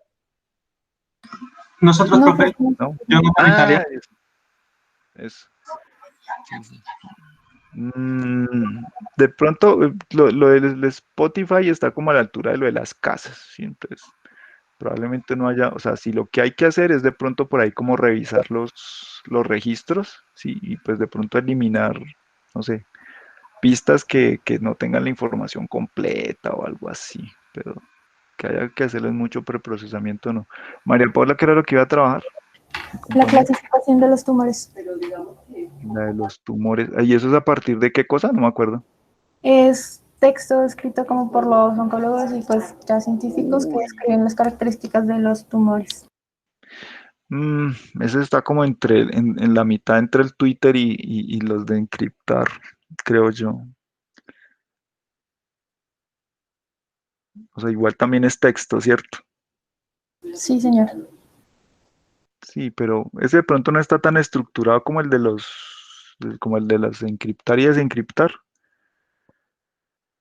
Nosotros, No, profe, profe, no. No. yo no con Italia. Es. Sí, sí. De pronto, lo del Spotify está como a la altura de lo de las casas, ¿sí? Entonces, probablemente no haya, o sea, si lo que hay que hacer es de pronto por ahí como revisar los registros, ¿sí? Y pues de pronto eliminar, no sé, pistas que no tengan la información completa o algo así, pero que haya que hacerles mucho preprocesamiento, no. María Paula, ¿qué era lo que iba a trabajar? Mi La compañera, clasificación de los tumores. la de los tumores. ¿Y eso es a partir de qué cosa? No me acuerdo. Es texto escrito como por los oncólogos y pues ya científicos que Uy. describen las características de los tumores. Ese está como en la mitad entre el Twitter y los de encriptar, creo yo. O sea, igual también es texto, ¿cierto? Sí, señor. Sí, pero ese de pronto no está tan estructurado como como el de las encriptar y desencriptar.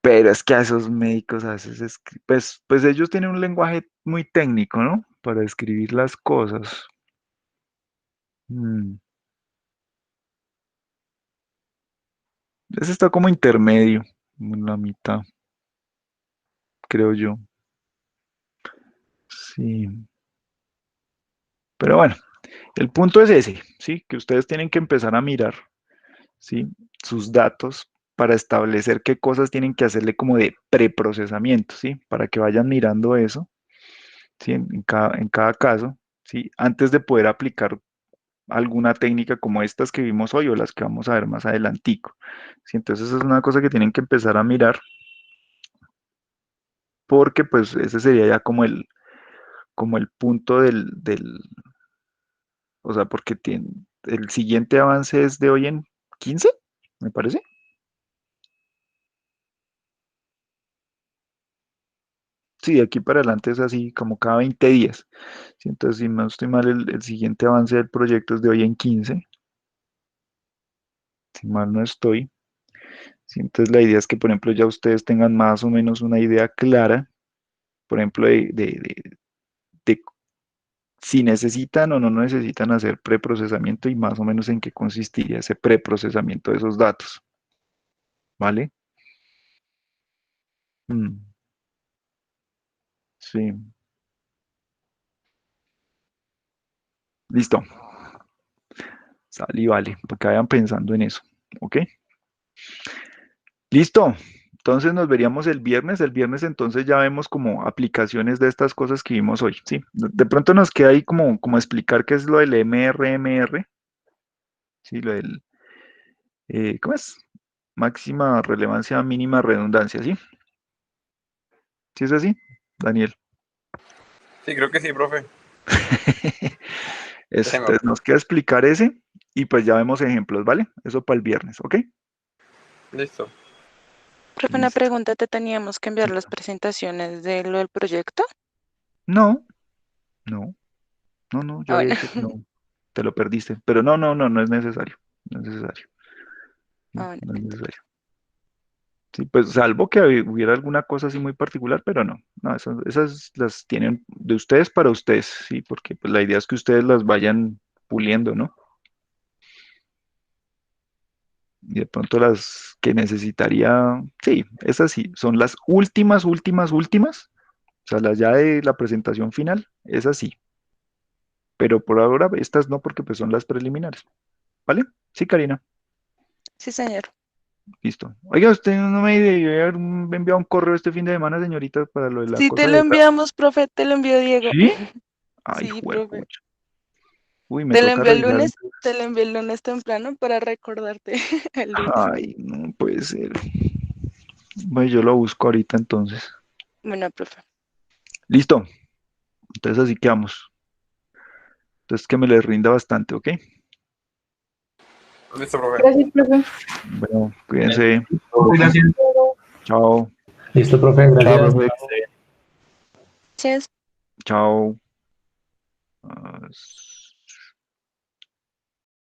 Pero es que a esos médicos a veces, pues ellos tienen un lenguaje muy técnico, ¿no? Para escribir las cosas. Mm, Ese está como intermedio, como en la mitad, creo yo. Sí. Pero bueno, el punto es ese, ¿sí? Que ustedes tienen que empezar a mirar, ¿sí? Sus datos para establecer qué cosas tienen que hacerle como de preprocesamiento, ¿sí? Para que vayan mirando eso, ¿sí? En cada caso, ¿sí? Antes de poder aplicar alguna técnica como estas que vimos hoy o las que vamos a ver más adelantico, ¿sí? Entonces esa es una cosa que tienen que empezar a mirar porque pues ese sería ya como el punto o sea, porque el siguiente avance es de hoy en 15, me parece. Sí, de aquí para adelante es así, como cada 20 días. Sí, entonces, si no estoy mal, el siguiente avance del proyecto es de hoy en 15, si mal no estoy. Sí, entonces, la idea es que, por ejemplo, ya ustedes tengan más o menos una idea clara, por ejemplo, de si necesitan o no necesitan hacer preprocesamiento y más o menos en qué consistiría ese preprocesamiento de esos datos. ¿Vale? Mm, sí, listo. Sale y vale, para que vayan pensando en eso. ¿Ok? Listo. Entonces nos veríamos el viernes. El viernes entonces ya vemos como aplicaciones de estas cosas que vimos hoy. Sí. De pronto nos queda ahí como explicar qué es lo del MRMR. Sí, lo del, ¿cómo es? Máxima relevancia, mínima redundancia, ¿sí? ¿Sí es así, Daniel? Sí, creo que sí, profe. Eso, Déjeme. entonces nos queda explicar ese y pues ya vemos ejemplos, ¿vale? Eso para el viernes, ¿ok? Listo. Profe, una Listo. pregunta, ¿te teníamos que enviar las presentaciones de lo del proyecto? No, no, no, yo Ah, había bueno. dicho que no, te lo perdiste, pero no es necesario, no es necesario, Ah, bueno. no es necesario. Sí, pues salvo que hubiera alguna cosa así muy particular, pero no, esas las tienen de ustedes para ustedes, sí, porque pues la idea es que ustedes las vayan puliendo, ¿no? Y de pronto las que necesitaría, sí, esas sí, son las últimas, o sea, las ya de la presentación final, esas sí, pero por ahora estas no, porque pues son las preliminares, ¿vale? Sí, Karina, Sí, señor. listo. Oiga, usted no me debió haber enviado un correo este fin de semana, señorita, para lo de la Sí, te cosa lo de... enviamos, profe, te lo envió Diego. ¿Sí? Ay, Sí, profe. juepucha. Uy, me Te lo toca envió el revisar. lunes, te lo envié el lunes temprano para recordarte el lunes. Ay, no puede ser. Bueno, yo lo busco ahorita entonces. Bueno, profe. Listo. Entonces así quedamos. Entonces que me les rinda bastante, ¿ok? Listo, profe. Gracias, profe. Bueno, cuídense. Gracias. Chao. Listo, profe, Chao, gracias. profe. Gracias. Chao.